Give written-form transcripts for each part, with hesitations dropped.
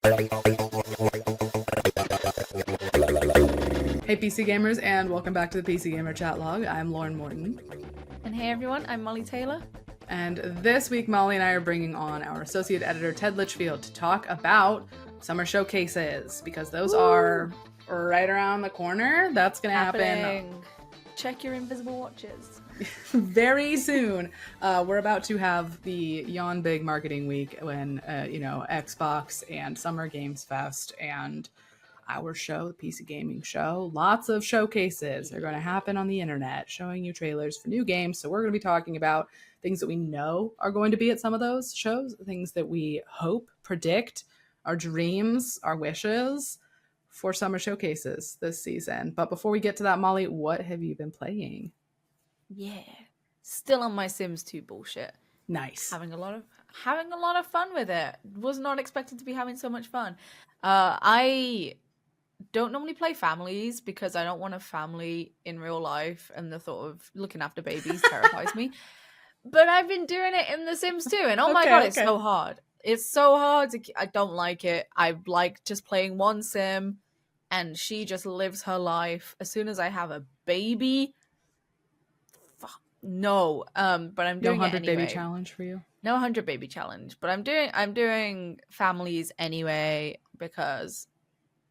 Hey PC gamers, and welcome back to the PC Gamer Chat Log. I'm Lauren Morton. And hey everyone, I'm Mollie Taylor. And this week, Mollie and I are bringing on our associate editor, Ted Litchfield, to talk about summer showcases, because those are right around the corner. That's going to happen. Check your invisible watches. Very soon. We're about to have the yawn big marketing week when, Xbox and Summer Games Fest and our show, the PC Gaming Show, lots of showcases are going to happen on the internet, showing you trailers for new games. So we're going to be talking about things that we know are going to be at some of those shows, things that we hope, predict, our dreams, our wishes for summer showcases this season. But before we get to that, Mollie, what have you been playing? Yeah, still on my Sims 2 bullshit. Nice. Having a lot of fun with it. Was not expected to be having so much fun. I don't normally play families because I don't want a family in real life, and the thought of looking after babies terrifies me. But I've been doing it in The Sims 2, and my god, it's so hard. It's so hard. I don't like it. I like just playing one sim, and she just lives her life. As soon as I have a baby, no. But I'm doing no 100 it anyway. baby challenge for you. No 100 baby challenge, but I'm doing families anyway because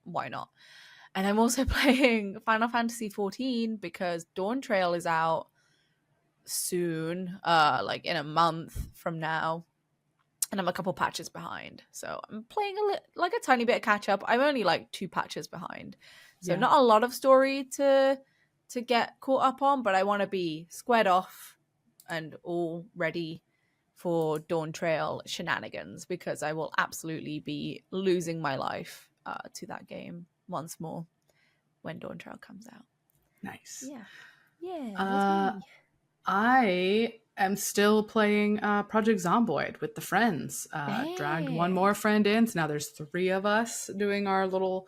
why not? And I'm also playing Final Fantasy 14 because Dawn Trail is out soon, like in a month from now, and I'm a couple patches behind. So I'm playing a tiny bit of catch up. I'm only like 2 patches behind, so not a lot of story to get caught up on, but I want to be squared off and all ready for Dawn Trail shenanigans, because I will absolutely be losing my life to that game once more when Dawn Trail comes out. Nice. Yeah. I am still playing Project Zomboid with the friends. Dragged one more friend in, so now there's 3 of us doing our little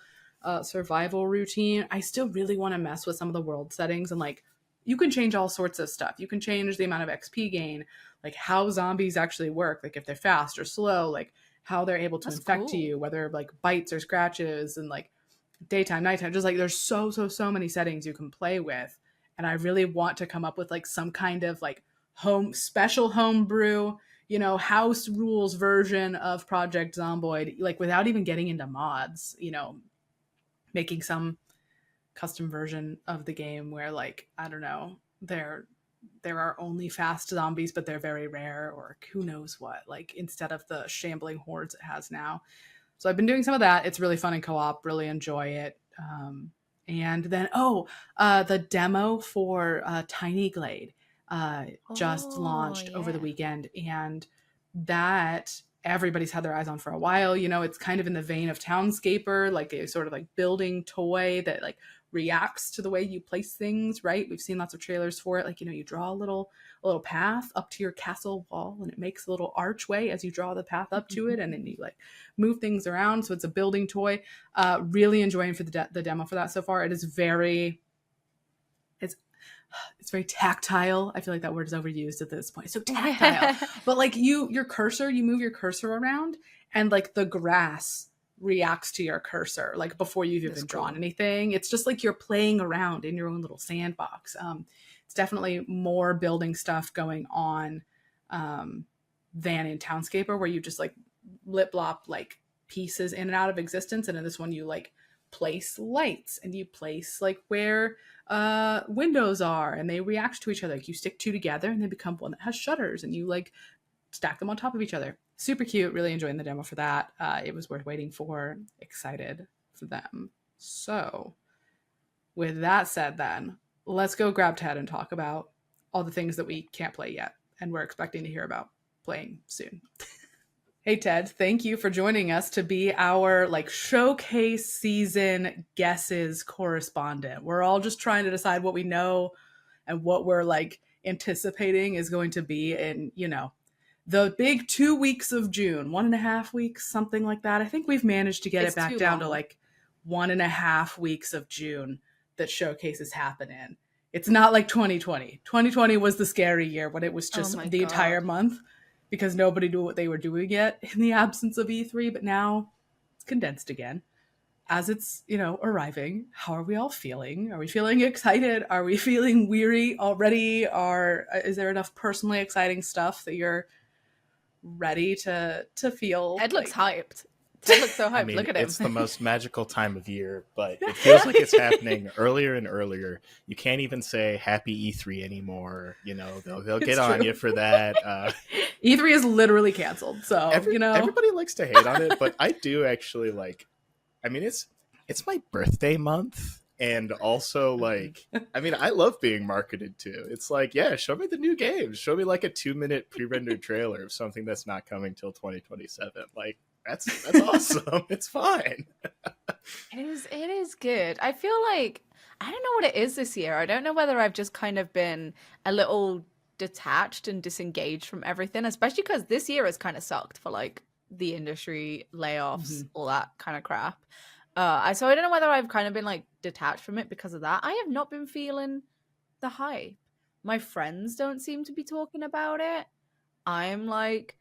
survival routine. I still really want to mess with some of the world settings, and like you can change all sorts of stuff. You can change the amount of XP gain, like how zombies actually work, like if they're fast or slow, like how they're able to infect you, whether like bites or scratches, and like daytime, nighttime. Just like there's so many settings you can play with, and I really want to come up with like some kind of like special homebrew, house rules version of Project Zomboid, like without even getting into mods, making some custom version of the game where, like, I don't know, there are only fast zombies, but they're very rare, or who knows what, like instead of the shambling hordes it has now. So I've been doing some of that. It's really fun in co-op, really enjoy it. And then, the demo for Tiny Glade just launched over the weekend, and that everybody's had their eyes on for a while. It's kind of in the vein of Townscaper, like a sort of like building toy that like reacts to the way you place things, right? We've seen lots of trailers for it. Like, you draw a little path up to your castle wall, and it makes a little archway as you draw the path up to it, and then you like move things around. So it's a building toy. Really enjoying for the demo for that so far. It is it's very tactile. I feel like that word is overused at this point. It's so tactile. But like you move your cursor around, and like the grass reacts to your cursor like before you've even drawn anything. It's just like you're playing around in your own little sandbox. It's definitely more building stuff going on than in Townscaper, where you just like lip blop like pieces in and out of existence. And in this one, you like place lights, and you place like where windows are, and they react to each other. Like you stick 2 together and they become one that has shutters, and you like stack them on top of each other. Super cute. Really enjoying the demo for that. It was worth waiting for. Excited for them. So with that said, then let's go grab Ted and talk about all the things that we can't play yet and we're expecting to hear about playing soon. Hey Ted, thank you for joining us to be our like showcase season guesses correspondent. We're all just trying to decide what we know and what we're like anticipating is going to be in, the big 2 weeks of June, 1.5 weeks, something like that. I think we've managed to get it back down to like 1.5 weeks of June that showcases happen in. It's not like 2020. 2020 was the scary year when it was just the entire month because nobody knew what they were doing yet in the absence of E3. But now it's condensed again. As it's, arriving, how are we all feeling? Are we feeling excited? Are we feeling weary already? Is there enough personally exciting stuff that you're ready to feel Ted looks like hyped. Ted looks so hyped. I mean, Look at him. it's the most magical time of year, but it feels like it's happening earlier and earlier. You can't even say happy E3 anymore. They'll get on you for that. E3 is literally canceled, so everybody likes to hate on it, but I do actually like. I mean, it's my birthday month, and also like, I mean, I love being marketed to. It's like, yeah, show me the new games. Show me like a 2-minute pre-rendered trailer of something that's not coming till 2027. Like, that's awesome. It's fine. It is good. I feel like I don't know what it is this year. I don't know whether I've just kind of been a little detached and disengaged from everything, especially because this year has kind of sucked for like the industry, layoffs, all that kind of crap. So I don't know whether I've kind of been like detached from it because of that. I have not been feeling the hype. My friends don't seem to be talking about it. I'm like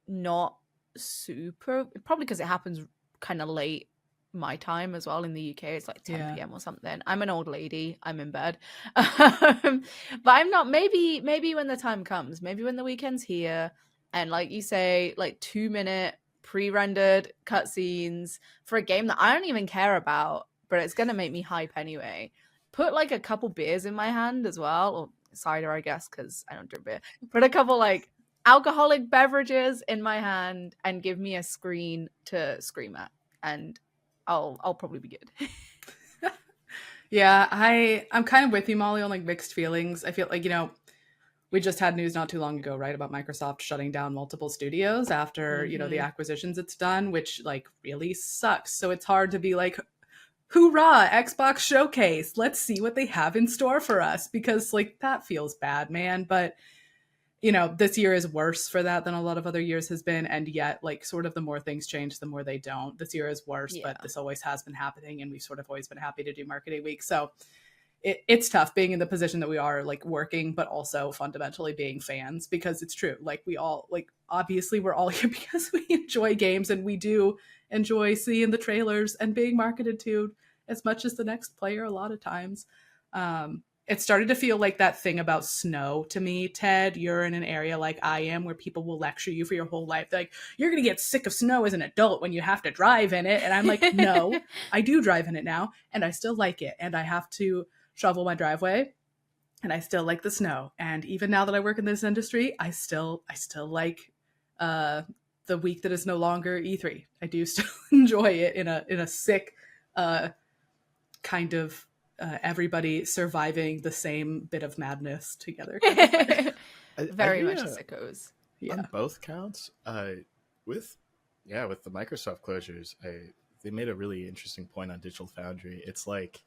not super, probably because it happens kind of late my time as well in the UK. It's like 10 p.m. or something. I'm an old lady. I'm in bed. But I'm not, maybe when the time comes, maybe when the weekend's here and like you say, like 2-minute pre-rendered cutscenes for a game that I don't even care about, but it's going to make me hype anyway. Put like a couple beers in my hand as well, or cider, I guess, because I don't drink beer. Put a couple like alcoholic beverages in my hand and give me a screen to scream at, and I'll probably be good. Yeah, I'm kind of with you, Molly, on like mixed feelings. I feel like, we just had news not too long ago, right, about Microsoft shutting down multiple studios after, the acquisitions it's done, which like really sucks. So it's hard to be like, hoorah, Xbox Showcase. Let's see what they have in store for us, because like that feels bad, man. But this year is worse for that than a lot of other years has been. And yet, like, sort of the more things change, the more they don't. This year is worse, but this always has been happening. And we've sort of always been happy to do marketing week. So it's tough being in the position that we are, like working, but also fundamentally being fans, because it's true. Like we all, like, obviously we're all here because we enjoy games, and we do enjoy seeing the trailers and being marketed to as much as the next player a lot of times. It started to feel like that thing about snow to me, Ted. You're in an area like I am where people will lecture you for your whole life. They're like, you're going to get sick of snow as an adult when you have to drive in it. And I'm like, no, I do drive in it now, and I still like it. And I have to shovel my driveway, and I still like the snow. And even now that I work in this industry, I still like the week that is no longer E3. I do still enjoy it in a sick kind of everybody surviving the same bit of madness together. Very much as it goes. Yeah. On both counts, with the Microsoft closures, they made a really interesting point on Digital Foundry. It's like,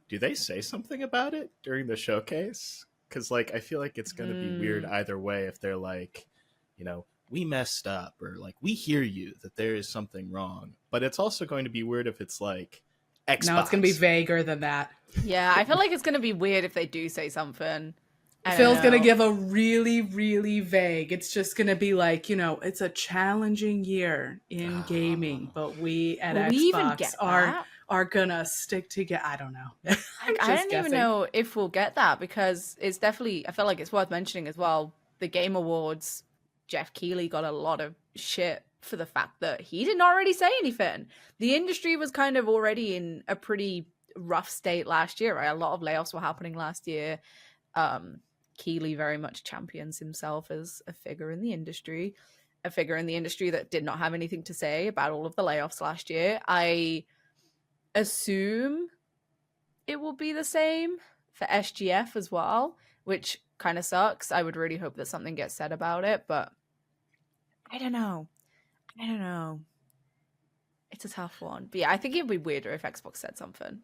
do they say something about it during the showcase? Because like I feel like it's going to be weird either way if they're like, we messed up, or like we hear you that there is something wrong. But it's also going to be weird if it's like Xbox. No, it's going to be vaguer than that. Yeah, I feel like it's going to be weird if they do say something. Phil's going to give a really, really vague. It's just going to be like, it's a challenging year in gaming, but we at Xbox are going to stick together. I don't know. I don't even know if we'll get that, because it's definitely, I feel like it's worth mentioning as well. The Game Awards, Jeff Keighley got a lot of shit for the fact that he didn't already say anything. The industry was kind of already in a pretty rough state last year, right? A lot of layoffs were happening last year. Keighley very much champions himself as a figure in the industry that did not have anything to say about all of the layoffs last year. I assume it will be the same for SGF as well, which kind of sucks. I would really hope that something gets said about it, but I don't know. It's a tough one. But yeah, I think it'd be weirder if Xbox said something.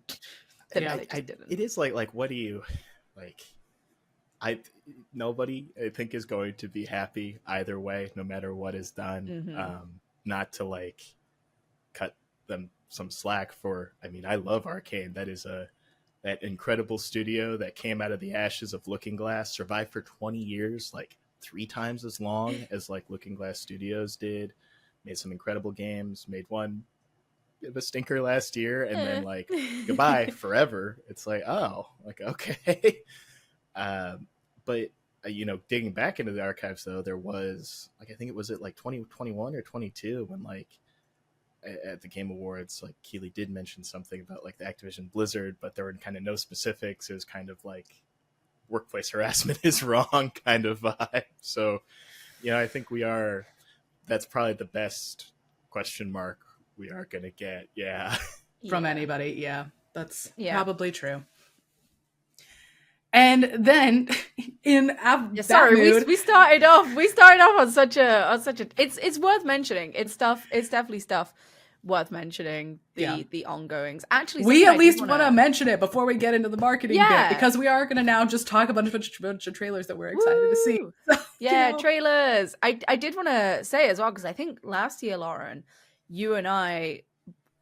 It is like what do you like? Nobody I think is going to be happy either way, no matter what is done. Not to like cut them some slack for. I mean, I love Arcane. That is that incredible studio that came out of the ashes of Looking Glass, survived for 20 years, like 3 times as long as like Looking Glass Studios did. Made some incredible games. Made one of a stinker last year, and then like goodbye forever. It's like, oh, like okay. But digging back into the archives though, there was like, I think it was at like 2021 or 22 when like at the Game Awards, like Keeley did mention something about like the Activision Blizzard, but there were kind of no specifics. It was kind of like workplace harassment is wrong kind of vibe. So, I think that's probably the best question mark we are going to get. Yeah. From anybody. Yeah, that's probably true. And then we started off on such a it's worth mentioning. It's definitely stuff worth mentioning, the ongoings. Actually, we at least want to mention it before we get into the marketing bit, because we are going to now just talk about a bunch of trailers that we're excited to see. So, trailers. I did want to say as well, because I think last year, Lauren, you and I,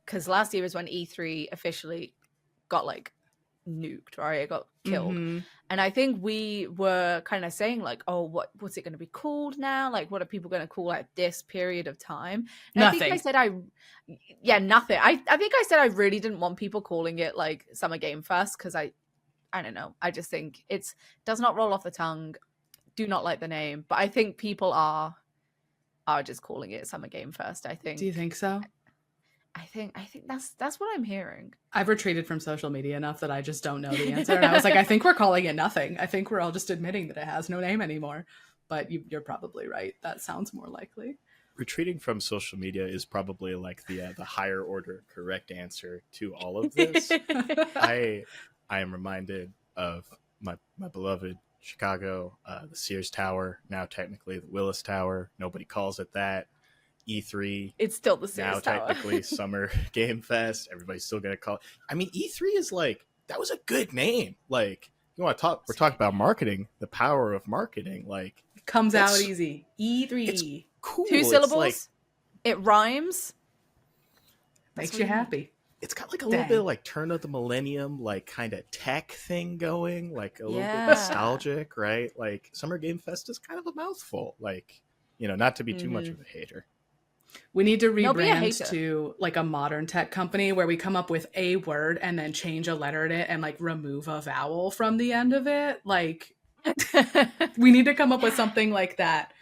because last year was when E3 officially got like nuked, right? It got killed. Mm-hmm. And I think we were kind of saying like, oh, what's it going to be called now? Like, what are people going to call like this period of time? And nothing. I think I said nothing. I think I said I really didn't want people calling it like Summer Game Fest, because I don't know. I just think does not roll off the tongue. Do not like the name, but I think people are just calling it Summer Game Fest. I think. Do you think so? I think that's what I'm hearing. I've retreated from social media enough that I just don't know the answer. And I was like, I think we're calling it nothing. I think we're all just admitting that it has no name anymore. But you're probably right. That sounds more likely. Retreating from social media is probably like the higher order correct answer to all of this. I am reminded of my beloved Chicago, the Sears Tower, now technically the Willis Tower. Nobody calls it that. E3, it's still the Sears now Tower. Technically Summer Game Fest. Everybody's still gonna call it. I mean, E3 is like, that was a good name. Like, you want to talk? We're talking about marketing, the power of marketing. Like, it comes out easy. E3, it's cool. 2 syllables. It rhymes. Makes you happy. It's got like a little bit of like turn of the millennium, like kind of tech thing going, like a little bit nostalgic, right? Like Summer Game Fest is kind of a mouthful. Like, not to be too much of a hater. We need to rebrand to like a modern tech company where we come up with a word and then change a letter in it and like remove a vowel from the end of it. Like, we need to come up with something like that.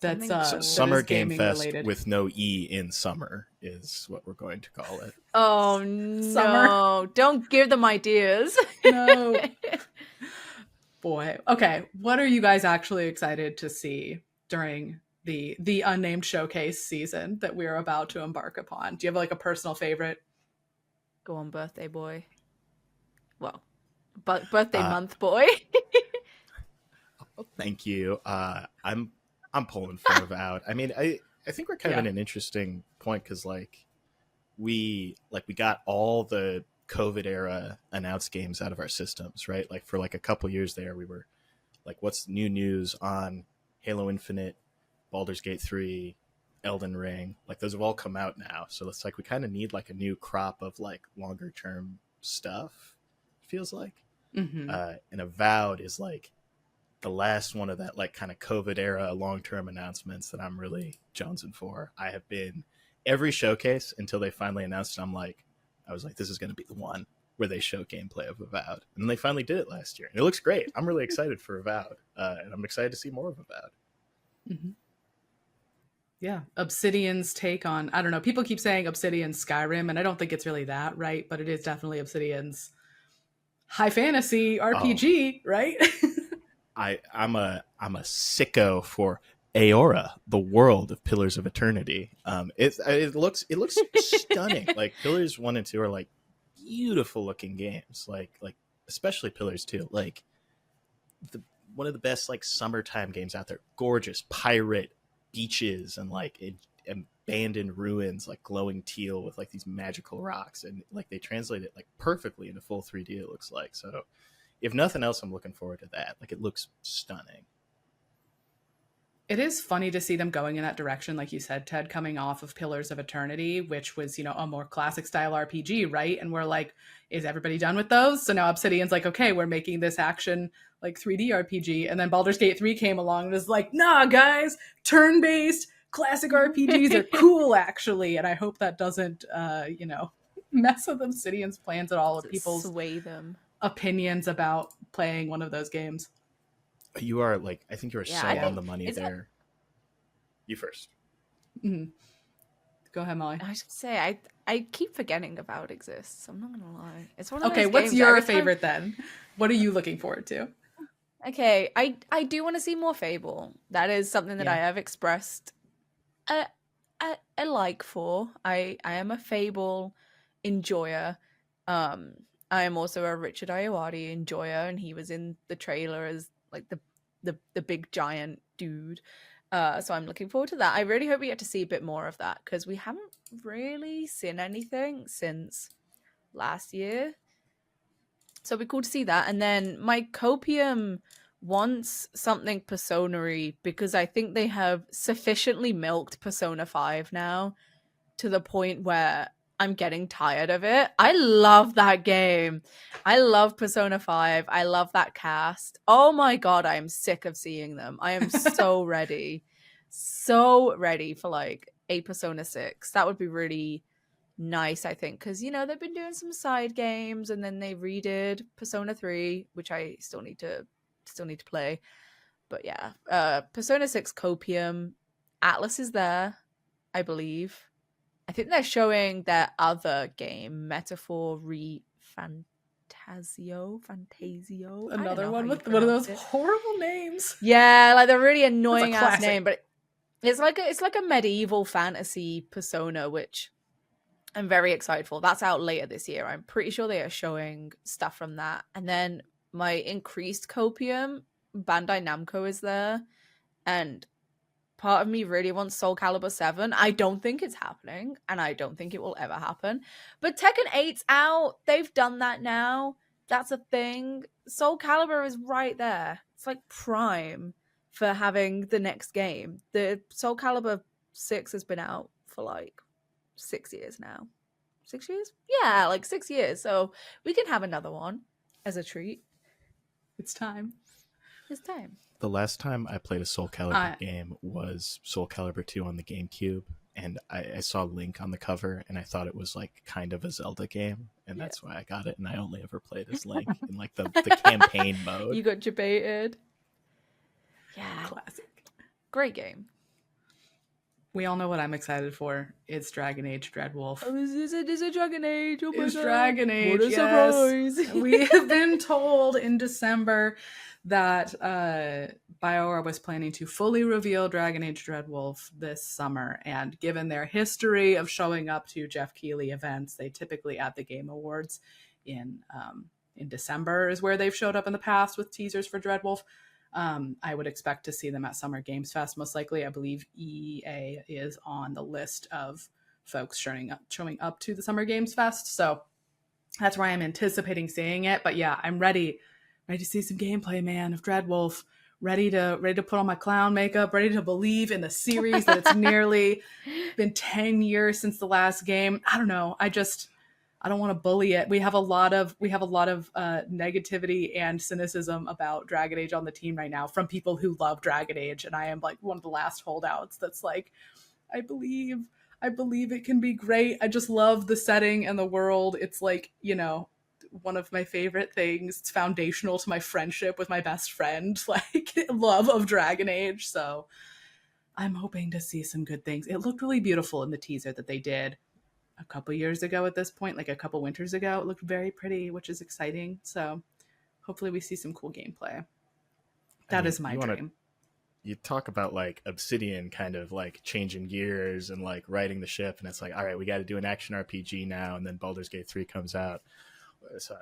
That's Summer Game Fest related. With no E in summer is what we're going to call it. Oh no! Summer. Don't give them ideas. No. Boy. Okay. What are you guys actually excited to see during the unnamed showcase season that we're about to embark upon? Do you have like a personal favorite? Go on, birthday boy. Well, birthday month boy. Thank you. I'm pulling for Avowed. I mean, I think we're kind of in an interesting point, because like we got all the COVID era announced games out of our systems, right? Like for like a couple years there, we were like, what's new news on Halo Infinite, Baldur's Gate 3, Elden Ring? Like those have all come out now. So it's like we kind of need like a new crop of like longer term stuff, it feels like. Mm-hmm. And Avowed is like the last one of that like kind of COVID era long-term announcements that I'm really jonesing for. I have been every showcase until they finally announced it. I was like, this is going to be the one where they show gameplay of Avowed. And they finally did it last year. And it looks great. I'm really excited for Avowed. And I'm excited to see more of Avowed. Mm-hmm. Yeah. Obsidian's take on, I don't know, people keep saying Obsidian's Skyrim, and I don't think it's really that, right? But it is definitely Obsidian's high fantasy RPG, right? I'm a sicko for Aora, the world of Pillars of Eternity. It looks stunning. Like Pillars 1 and 2 are like beautiful looking games. Like especially Pillars 2. Like one of the best like summertime games out there. Gorgeous pirate beaches and like abandoned ruins, like glowing teal with like these magical rocks, and like they translate it like perfectly into full 3D. It looks like. So if nothing else, I'm looking forward to that. Like it looks stunning. It is funny to see them going in that direction, like you said, Ted, coming off of Pillars of Eternity, which was, a more classic style RPG, right? And we're like, is everybody done with those? So now Obsidian's like, okay, we're making this action like 3D RPG. And then Baldur's Gate 3 came along and was like, nah, guys, turn-based, classic RPGs are cool, actually. And I hope that doesn't, mess with Obsidian's plans at all, or people's sway them opinions about playing one of those games. You are like, I think you are so on the money there. You first. Mm-hmm. Go ahead, Molly. I should say, I keep forgetting about exists. I'm not gonna lie. It's one of okay. Those What's games your favorite then? What are you looking forward to? Okay, I do want to see more Fable. That is something that I have expressed a like for. I am a Fable enjoyer. I am also a Richard Ayoade enjoyer, and he was in the trailer as like the big giant dude. So I'm looking forward to that. I really hope we get to see a bit more of that, because we haven't really seen anything since last year. So it'd be cool to see that. And then my copium wants something Persona-y, because I think they have sufficiently milked Persona 5 now to the point where I'm getting tired of it. I love that game. I love Persona 5. I love that cast. Oh my god, I am sick of seeing them. I am so ready. So ready for like a Persona 6. That would be really nice, I think, because they've been doing some side games, and then they redid Persona 3, which I still need to play. But yeah, Persona 6 copium, Atlas is there, I believe. I think they're showing their other game, Metaphor Fantasio. Another one with one of those horrible names. Yeah, like the really annoying ass name, but it's like a medieval fantasy Persona, which I'm very excited for. That's out later this year. I'm pretty sure they are showing stuff from that. And then my increased copium, Bandai Namco is there. And part of me really wants Soul Calibur 7. I don't think it's happening, and I don't think it will ever happen. But Tekken 8's out. They've done that now. That's a thing. Soul Calibur is right there. It's like prime for having the next game. The Soul Calibur 6 has been out for like 6 years now. 6 years? Yeah, like 6 years. So we can have another one as a treat. It's time. It's time. The last time I played a Soul Calibur game was Soul Calibur 2 on the GameCube, and I saw Link on the cover, and I thought it was like kind of a Zelda game, and that's why I got it, and I only ever played as Link in like the campaign mode. You got debated. Yeah. Classic. Great game. We all know what I'm excited for. It's Dragon Age Dreadwolf. Oh, is it Dragon Age? Oh my it's god. Dragon Age, what a surprise. We have been told in December that BioWare was planning to fully reveal Dragon Age Dreadwolf this summer. And given their history of showing up to Jeff Keighley events, they typically at the Game Awards in December is where they've showed up in the past with teasers for Dreadwolf. I would expect to see them at Summer Games Fest, most likely. I believe EA is on the list of folks showing up to the Summer Games Fest, so that's where I'm anticipating seeing it. But yeah, I'm ready to see some gameplay, man, of Dreadwolf. Ready to put on my clown makeup, ready to believe in the series that it's nearly been 10 years since the last game. I don't know. I don't want to bully it. We have a lot of negativity and cynicism about Dragon Age on the team right now from people who love Dragon Age, and I am like one of the last holdouts that's like, I believe it can be great. I just love the setting and the world. It's like, one of my favorite things. It's foundational to my friendship with my best friend, like love of Dragon Age. So I'm hoping to see some good things. It looked really beautiful in the teaser that they did a couple years ago at this point, like a couple winters ago. It looked very pretty, which is exciting. So hopefully we see some cool gameplay. That is my dream. You talk about like Obsidian kind of like changing gears and like riding the ship, and it's like, all right, we got to do an action RPG now, and then Baldur's Gate 3 comes out. So,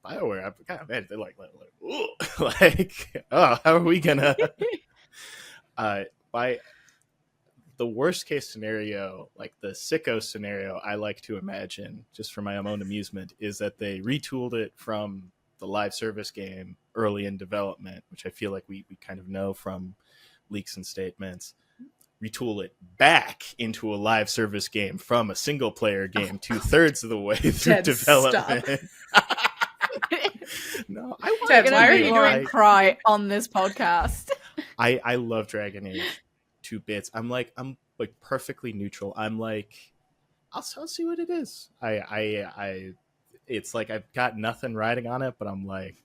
BioWare, God, man, they're like oh, how are we gonna by the worst case scenario, like the sicko scenario I like to imagine, just for my own amusement, is that they retooled it from the live service game early in development, which I feel like we kind of know from leaks and statements, retool it back into a live service game from a single player game 2/3 of the way through development. No, I want Ted, why are you doing cry on this podcast? I love Dragon Age two bits. I'm like perfectly neutral. I'm like, I'll see what it is. I it's like I've got nothing riding on it, but I'm like,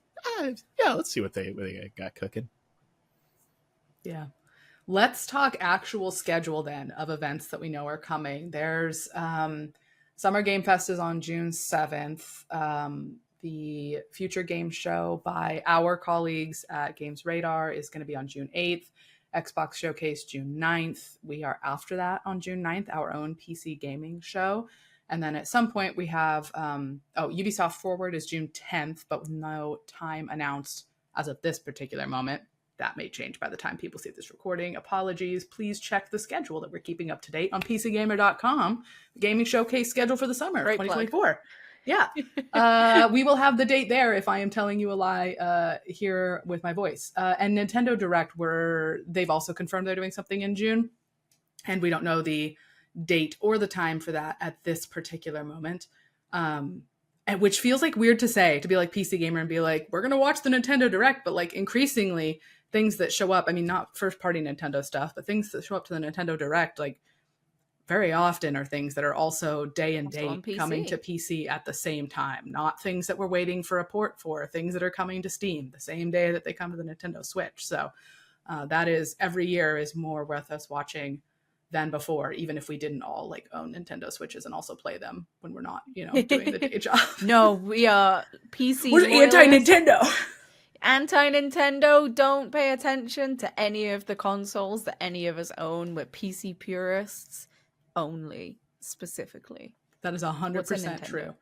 yeah, let's see what they got cooking. Yeah. Let's talk actual schedule then of events that we know are coming. There's Summer Game Fest is on June 7th. The Future Game Show by our colleagues at Games Radar is going to be on June 8th. Xbox Showcase June 9th. We are after that on June 9th, our own PC gaming show. And then at some point we have, Ubisoft Forward is June 10th, but with no time announced as of this particular moment. That may change by the time people see this recording. Apologies. Please check the schedule that we're keeping up to date on PCGamer.com. Gaming showcase schedule for the summer of 2024. Plug. Yeah. We will have the date there if I am telling you a lie here with my voice. And Nintendo Direct, they've also confirmed they're doing something in June. And we don't know the date or the time for that at this particular moment. Which feels like weird to say, to be like PC Gamer and be like, we're going to watch the Nintendo Direct, but like increasingly things that show up, I mean, not first party Nintendo stuff, but things that show up to the Nintendo Direct, like very often are things that are also day and date coming to PC at the same time, not things that we're waiting for a port for, things that are coming to Steam the same day that they come to the Nintendo Switch. So that is every year is more worth us watching than before, even if we didn't all like own Nintendo Switches and also play them when we're not, doing the day job. No, we are PC. We're anti-Nintendo. Anti-Nintendo, don't pay attention to any of the consoles that any of us own. We're PC purists only, specifically. That is 100% true.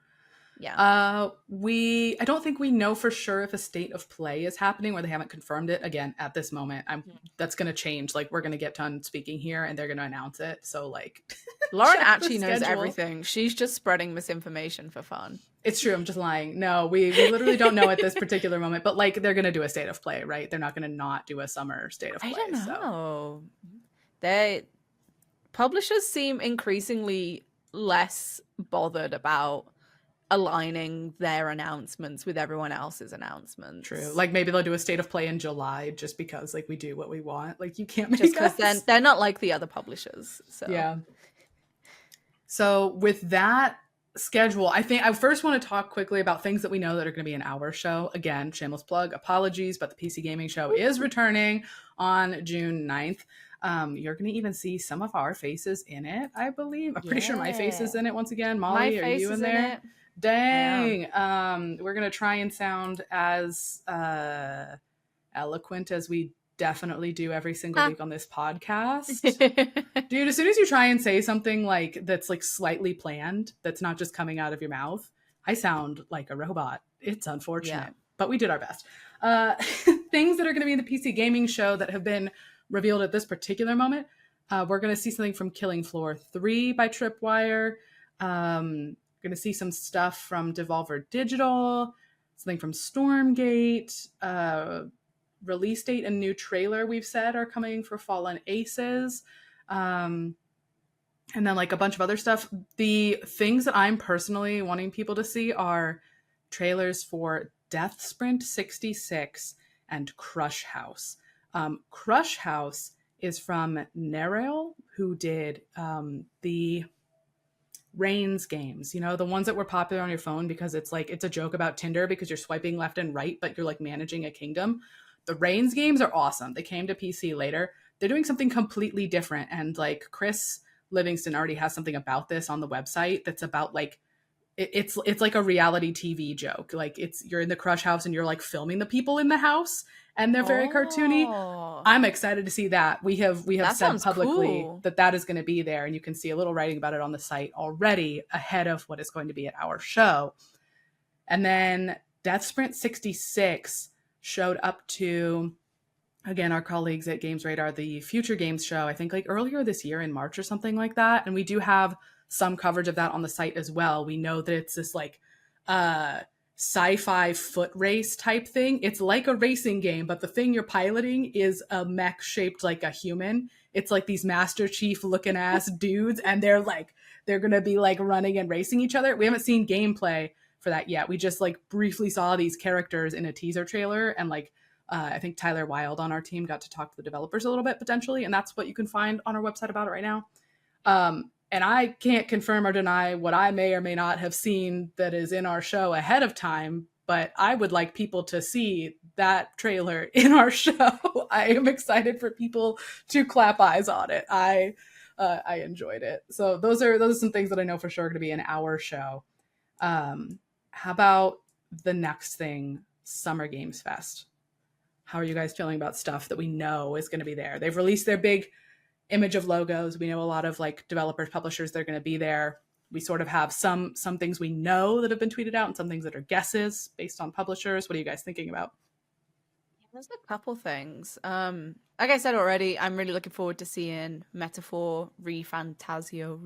Yeah. I don't think we know for sure if a state of play is happening, or they haven't confirmed it. Again, at this moment, that's going to change. Like, we're going to get done speaking here and they're going to announce it. So like, Lauren actually knows everything. She's just spreading misinformation for fun. It's true. I'm just lying. No, we literally don't know at this particular moment, but like, they're going to do a state of play, right? They're not going to not do a summer state of play. I don't know. Publishers seem increasingly less bothered about aligning their announcements with everyone else's announcements. True. Like, maybe they'll do a state of play in July just because like we do what we want. Like, you can't make just because they're not like the other publishers. So yeah. So with that schedule, I think I first want to talk quickly about things that we know that are going to be in our show. Again, shameless plug, apologies, but the PC Gaming Show is returning on June 9th. You're going to even see some of our faces in it, I believe. I'm pretty sure my face is in it once again. Mollie, are you in there? Dang. We're going to try and sound as eloquent as we definitely do every single week on this podcast. Dude, as soon as you try and say something like that's like slightly planned, that's not just coming out of your mouth, I sound like a robot. It's unfortunate, but we did our best. Things that are going to be in the PC Gaming Show that have been revealed at this particular moment. We're going to see something from Killing Floor 3 by Tripwire. Going to see some stuff from Devolver Digital, something from Stormgate, release date and new trailer we've said are coming for Fallen Aces, and then like a bunch of other stuff. The things that I'm personally wanting people to see are trailers for Death Sprint 66 and Crush House. Crush House is from Nerel, who did the Reigns games, the ones that were popular on your phone because it's a joke about Tinder because you're swiping left and right, but you're like managing a kingdom. The Reigns games are awesome. They came to PC later. They're doing something completely different. And like Chris Livingston already has something about this on the website that's about like, it's like a reality TV joke. Like you're in the Crush House and you're like filming the people in the house and they're very cartoony. I'm excited to see that. We have said publicly that is going to be there, and you can see a little writing about it on the site already ahead of what is going to be at our show. And then Death Sprint 66 showed up to, again, our colleagues at Games Radar, the Future Games Show, I think like earlier this year in March or something like that. And we do have some coverage of that on the site as well. We know that it's this like sci-fi foot race type thing. It's like a racing game, but the thing you're piloting is a mech shaped like a human. It's like these Master Chief looking ass dudes, and they're going to be like running and racing each other. We haven't seen gameplay for that yet. We just like briefly saw these characters in a teaser trailer, and like I think Tyler Wilde on our team got to talk to the developers a little bit potentially, and that's what you can find on our website about it right now. And I can't confirm or deny what I may or may not have seen that is in our show ahead of time, but I would like people to see that trailer in our show. I am excited for people to clap eyes on it. I enjoyed it. So those are some things that I know for sure are going to be in our show. How about the next thing, Summer Games Fest? How are you guys feeling about stuff that we know is going to be there? They've released their big image of logos. We know a lot of like developers, publishers, they're going to be there. We sort of have some things we know that have been tweeted out and some things that are guesses based on publishers. What are you guys thinking about? There's a couple things. Like I said already, I'm really looking forward to seeing Metaphor, Refantasio.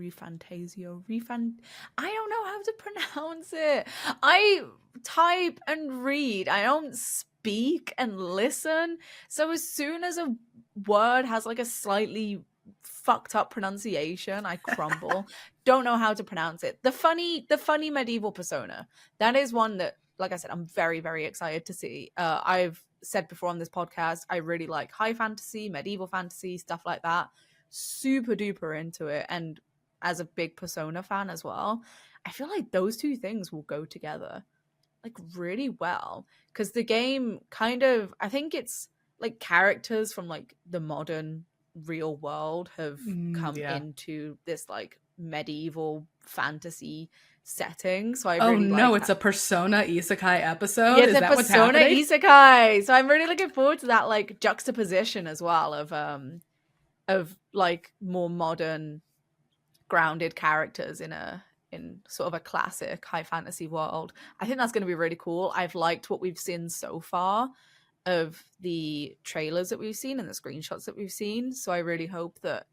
I don't know how to pronounce it. I type and read. I don't speak and listen. So as soon as a word has like a slightly fucked up pronunciation, I crumble. Don't know how to pronounce it. The funny medieval persona. That is one that, like I said, I'm very, very excited to see. I've said before on this podcast, I really like high fantasy, medieval fantasy, stuff like that. Super duper into it. And as a big Persona fan as well, I feel like those two things will go together like really well. Because the game kind of, I think it's like characters from like the modern real world have come into this like medieval fantasy setting. So I really like it's a Persona isekai episode. Yeah, is it's that a what's Persona happening? isekai. So I'm really looking forward to that like juxtaposition as well of like more modern grounded characters in sort of a classic high fantasy world. I think that's going to be really cool. I've liked what we've seen so far of the trailers that we've seen and the screenshots that we've seen. So I really hope that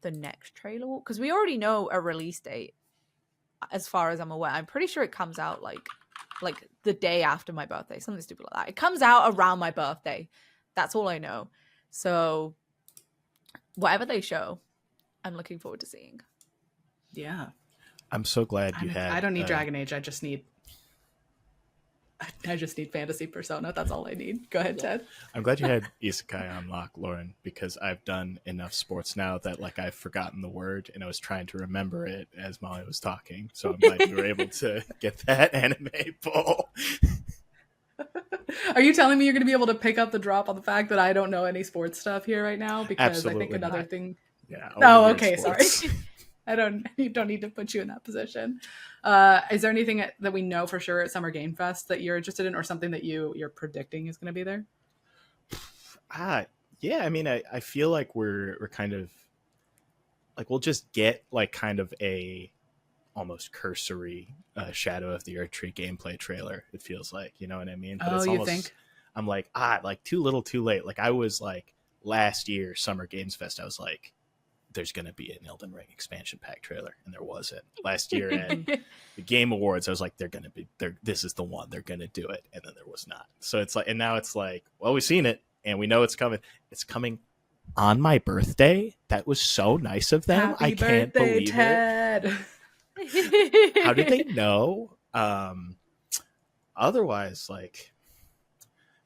the next trailer will, because we already know a release date as far as I'm aware. I'm pretty sure it comes out like the day after my birthday, something stupid like that. It comes out around my birthday. That's all I know. So whatever they show, I'm looking forward to seeing. Yeah. I'm so glad you had. I don't need Dragon Age. I just need fantasy Persona. That's all I need. Go ahead, Ted. I'm glad you had Isekai on lock, Lauren, because I've done enough sports now that like I've forgotten the word and I was trying to remember it as Mollie was talking. So I'm glad you were able to get that anime pull. Are you telling me you're going to be able to pick up the drop on the fact that I don't know any sports stuff here right now? Because Absolutely I think another not. thing. Yeah. Oh, okay. Sorry. I don't need to put you in that position. Is there anything that we know for sure at Summer Game Fest that you're interested in, or something that you're predicting is going to be there? Yeah. I mean, I feel like we're kind of like we'll just get like kind of a almost cursory Shadow of the Earth Tree gameplay trailer. It feels like, you know what I mean? But it's almost, you think? I'm like too little, too late. Like I was like last year Summer Games Fest. I was like, there's going to be an Elden Ring expansion pack trailer, and there wasn't. Last year at the Game Awards, I was like, this is the one, they're going to do it, and then there was not. So it's like, and now it's like, well, we've seen it and we know it's coming. It's coming on my birthday. That was so nice of them. Happy I can't birthday, believe Ted. it. How did they know? Otherwise, like,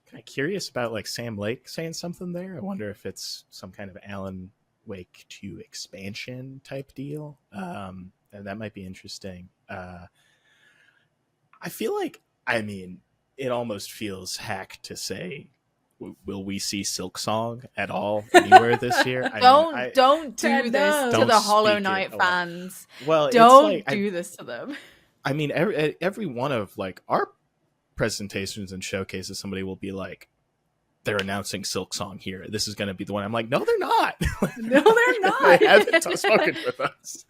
kind of curious about like Sam Lake saying something there. I wonder if it's some kind of Alan Wake 2 expansion type deal, and that might be interesting. I feel like, I mean, it almost feels hack to say, will we see Silksong at all anywhere this year? Don't do this to the Hollow Knight fans. Well, don't do this to them. I mean, every one of like our presentations and showcases, somebody will be like, they're announcing Silksong here. This is going to be the one. I'm like, no, they're not. No, they're not. They haven't spoken with us.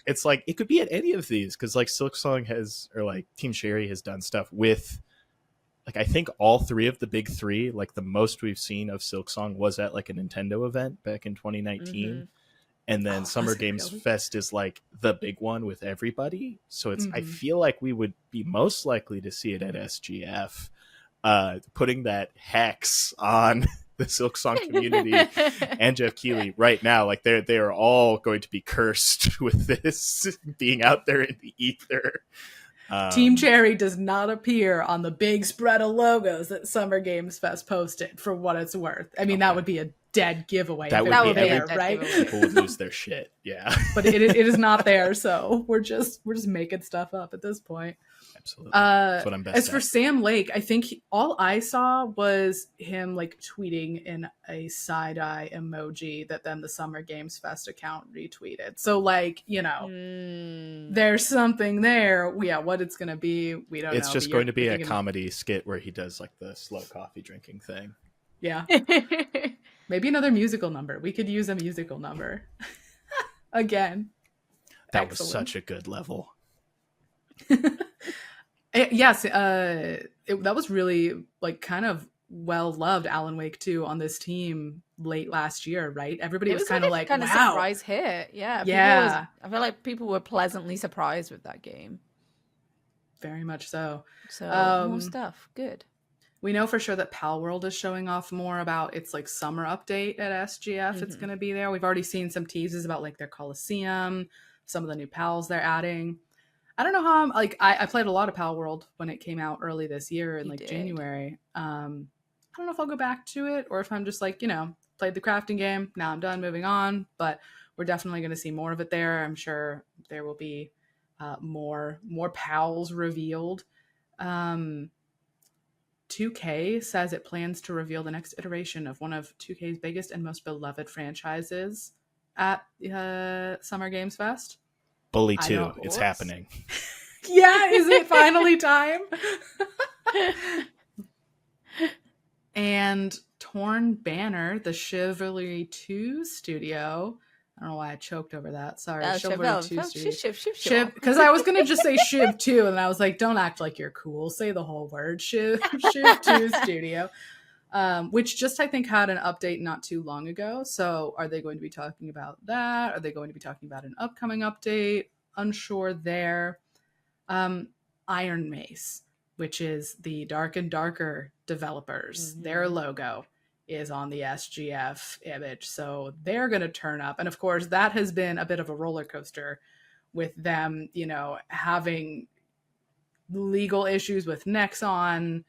It's like, it could be at any of these, because like Silksong has, or like Team Sherry has done stuff with, like, I think all three of the big three. Like the most we've seen of Silksong was at like a Nintendo event back in 2019. Mm-hmm. And then Summer Games Fest is like the big one with everybody. So it's, I feel like we would be most likely to see it at SGF. Putting that hex on the Silksong community and Jeff Keighley right now, like they are all going to be cursed with this being out there in the ether. Team Cherry does not appear on the big spread of logos that Summer Games Fest posted, for what it's worth. I mean, that would be a dead giveaway. That if would it be were there, dead right? giveaway. People would lose their shit. Yeah. But it is not there, so we're just making stuff up at this point. Absolutely. That's what I'm best As for at. Sam Lake, I think all I saw was him like tweeting in a side-eye emoji that then the Summer Games Fest account retweeted. So like, you know, there's something there. Yeah, what it's gonna be, we don't know. It's just going to be a comedy skit where he does like the slow coffee drinking thing. Yeah. Maybe another musical number. We could use a musical number. Again. That was such a good level. Yes, that was really like kind of well loved. Alan Wake 2 on this team late last year, right? Everybody was kind of like, kind of wow. surprise hit. Yeah, yeah. I feel like people were pleasantly surprised with that game. Very much so. So more stuff, good. We know for sure that Pal World is showing off more about its like summer update at SGF. It's going to be there. We've already seen some teases about like their Coliseum, some of the new pals they're adding. I don't know how I played a lot of Pal World when it came out early this year in January. I don't know if I'll go back to it or if I'm just like, you know, played the crafting game. Now I'm done, moving on. But we're definitely going to see more of it there. I'm sure there will be more pals revealed. 2K says it plans to reveal the next iteration of one of 2K's biggest and most beloved franchises at Summer Games Fest. Bully 2, it's happening. Yeah, is it finally time? And Torn Banner, the Chivalry 2 studio. I don't know why I choked over that. Sorry, Chivalry 2 studio. Because I was going to just say Shiv 2, and I was like, don't act like you're cool. Say the whole word. Shiv 2 studio. Which just, I think, had an update not too long ago. So are they going to be talking about that? Are they going to be talking about an upcoming update? Unsure there. Iron Mace, which is the Dark and Darker developers. Their logo is on the SGF image. So they're going to turn up. And of course, that has been a bit of a roller coaster with them, you know, having legal issues with Nexon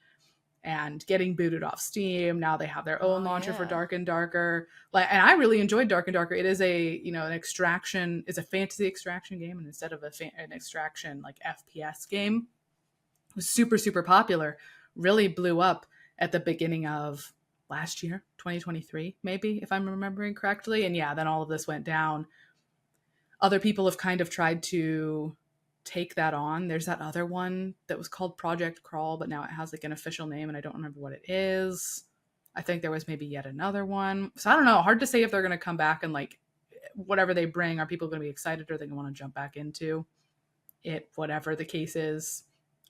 and getting booted off Steam. Now they have their own launcher for Dark and Darker. And I really enjoyed Dark and Darker. It is a, you know, it's a fantasy extraction game, and instead of an extraction like FPS game, it was super, super popular. Really blew up at the beginning of last year, 2023, maybe, if I'm remembering correctly. And yeah, then all of this went down. Other people have kind of tried to take that on. There's that other one that was called Project Crawl, but now it has like an official name and I don't remember what it is. I think there was maybe yet another one. So I don't know. Hard to say if they're going to come back and like whatever they bring, are people going to be excited or are they going to want to jump back into it? Whatever the case is,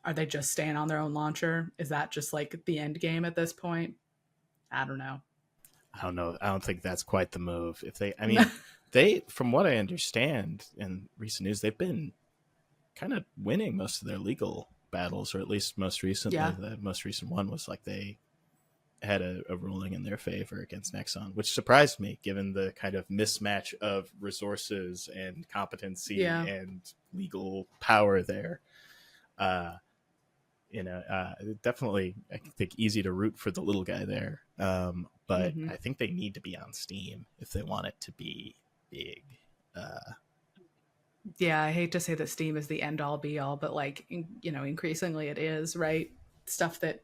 are they just staying on their own launcher? Is that just like the end game at this point? I don't know. I don't know. I don't think that's quite the move. From what I understand in recent news, they've been kind of winning most of their legal battles, or at least most recently. Yeah. The most recent one was like they had a ruling in their favor against Nexon, which surprised me given the kind of mismatch of resources and competency and legal power there. Definitely, I think easy to root for the little guy there. But I think they need to be on Steam if they want it to be big. Yeah, I hate to say that Steam is the end all be all, but like, you know, increasingly it is, right? Stuff that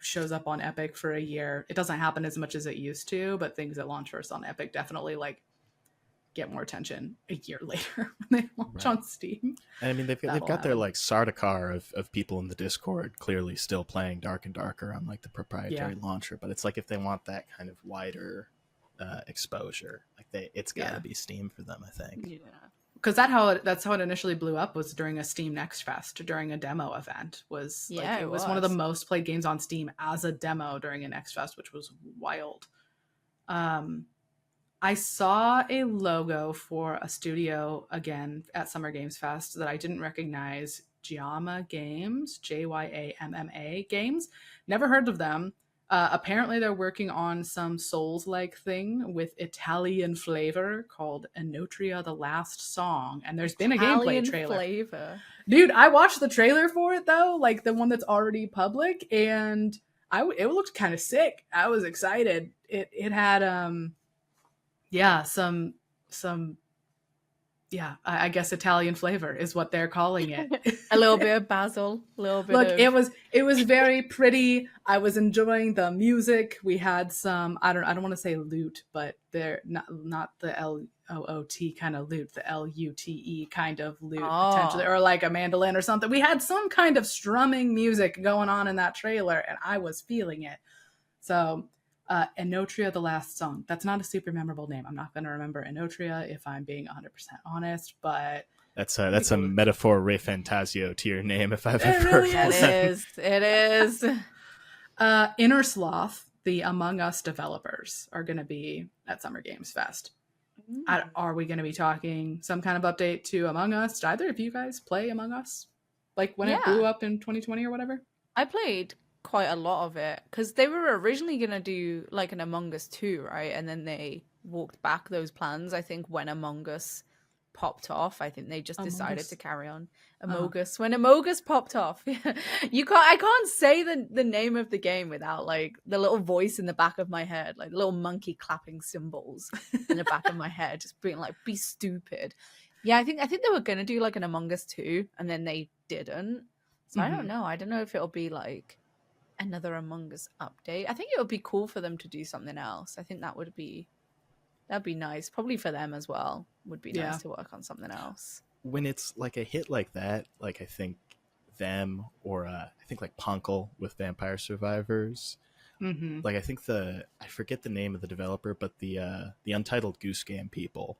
shows up on Epic for a year. It doesn't happen as much as it used to, but things that launch first on Epic definitely like get more attention a year later when they launch on Steam. And I mean, they've got their like Sardaukar of people in the Discord clearly still playing Dark and Darker on like the proprietary launcher, but it's like if they want that kind of wider exposure, like it's got to be Steam for them, I think. Yeah. Because that's how it initially blew up, was during a Steam Next Fest, during a demo event. It was one of the most played games on Steam as a demo during a Next Fest, which was wild. I saw a logo for a studio again at Summer Games Fest that I didn't recognize. Jyamma Games, Jyamma Games. Never heard of them. Apparently, they're working on some Souls-like thing with Italian flavor called Enotria: The Last Song, and there's been a gameplay Italian trailer. flavor. Dude, I watched the trailer for it though, like the one that's already public, and it looked kind of sick. I was excited. It had yeah, some yeah, I guess Italian flavor is what they're calling it. A little bit of basil, a little bit Look, of it was very pretty. I was enjoying the music. We had some I don't want to say loot, but they're not the LOOT kind of loot, the LUTE kind of loot potentially, or like a mandolin or something. We had some kind of strumming music going on in that trailer, and I was feeling it. So Enotria: The Last Song. That's not a super memorable name. I'm not going to remember Enotria if I'm being 100% honest, but that's a metaphor Ray Fantasio to your name if I've ever really heard is. It is. Inner Sloth, the Among Us developers, are going to be at Summer Games Fest. Are we going to be talking some kind of update to Among Us? Did either of you guys play Among Us? Like when it blew up in 2020 or whatever? I played quite a lot of it because they were originally going to do like an Among Us 2, right? And then they walked back those plans, I think, when Among Us popped off. I think they just decided to carry on. Amogus. When Amogus popped off. I can't say the name of the game without like the little voice in the back of my head, like little monkey clapping cymbals in the back of my head, just being like, be stupid. Yeah, I think they were gonna do like an Among Us 2 and then they didn't. So I don't know. I don't know if it'll be like another Among Us update. I think it would be cool for them to do something else. I think that'd be nice. Probably for them as well. Would be nice to work on something else. When it's like a hit like that, like I think them or I think like Ponkel with Vampire Survivors. Like I think I forget the name of the developer, but the Untitled Goose Game people,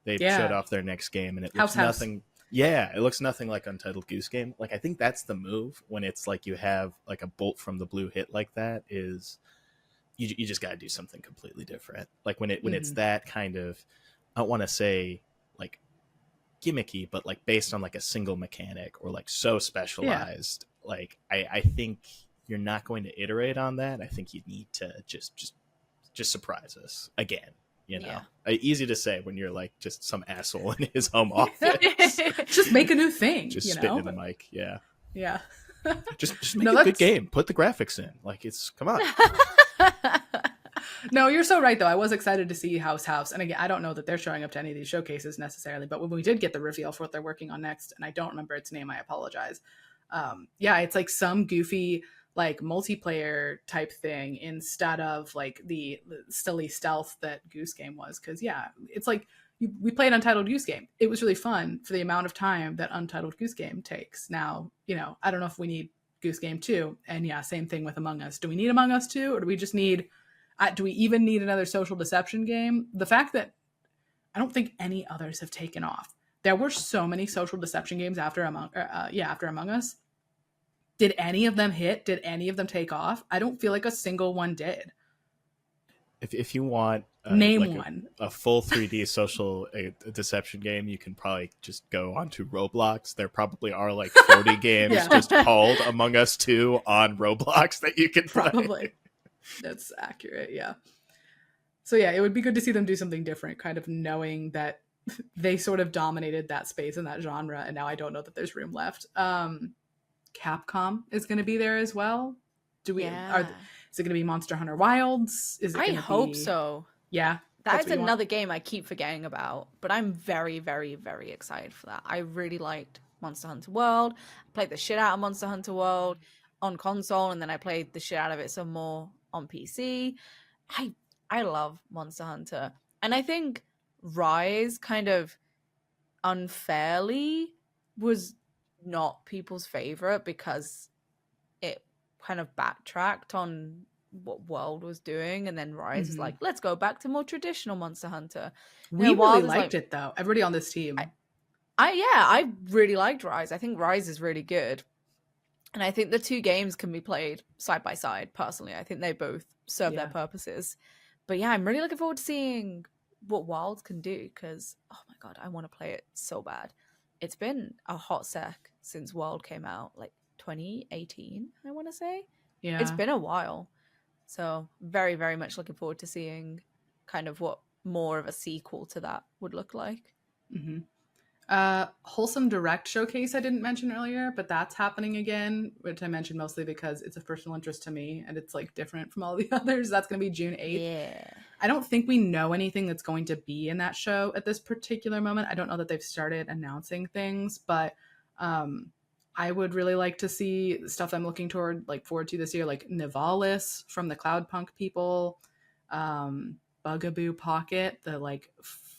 they showed off their next game and it looks nothing. Yeah, it looks nothing like Untitled Goose Game. Like I think that's the move when it's like you have like a bolt from the blue hit like that is you just got to do something completely different. Like when it's that kind of, I don't want to say like gimmicky, but like based on like a single mechanic or like so specialized. Like I think you're not going to iterate on that. I think you need to just surprise us again. You know, easy to say when you're like just some asshole in his home office. Just make a new thing. Just spitting in the mic. Yeah. Just make a good game. Put the graphics in. Like it's come on. No, you're so right though. I was excited to see House. And again, I don't know that they're showing up to any of these showcases necessarily, but when we did get the reveal for what they're working on next, and I don't remember its name, I apologize. It's like some goofy like multiplayer type thing instead of like the silly stealth that Goose Game was. Because it's like we played Untitled Goose Game. It was really fun for the amount of time that Untitled Goose Game takes. Now, I don't know if we need Goose Game 2. And same thing with Among Us. Do we need Among Us 2, or do we just need? Do we even need another social deception game? The fact that I don't think any others have taken off. There were so many social deception games after Among Us. Did any of them hit? Did any of them take off? I don't feel like a single one did. If you want name one, a full 3D social deception game, you can probably just go onto Roblox. There probably are like 40 games just called Among Us 2 on Roblox that you can play. Probably. That's accurate, yeah. So it would be good to see them do something different, kind of knowing that they sort of dominated that space and that genre, and now I don't know that there's room left. Capcom is going to be there as well. Is it going to be Monster Hunter Wilds? I hope so. Yeah. That's another game I keep forgetting about, but I'm very, very, very excited for that. I really liked Monster Hunter World. I played the shit out of Monster Hunter World on console, and then I played the shit out of it some more on PC. I love Monster Hunter. And I think Rise kind of unfairly was not people's favorite because it kind of backtracked on what World was doing, and then Rise was like, let's go back to more traditional Monster Hunter. We really liked it though. Everybody on this team. I really liked Rise. I think Rise is really good. And I think the two games can be played side by side, personally. I think they both serve their purposes. But I'm really looking forward to seeing what Wilds can do because, oh my God, I want to play it so bad. It's been a hot sec since World came out, like 2018, I want to say. Yeah. It's been a while. So very, very much looking forward to seeing kind of what more of a sequel to that would look like. Mm-hmm. Wholesome Direct showcase I didn't mention earlier, but that's happening again, which I mentioned mostly because it's a personal interest to me and it's like different from all the others. That's going to be June 8th. Yeah. I don't think we know anything that's going to be in that show at this particular moment. I don't know that they've started announcing things, but I would really like to see stuff I'm looking forward to this year, like Nivalis from the Cloudpunk people, Bugaboo Pocket, the like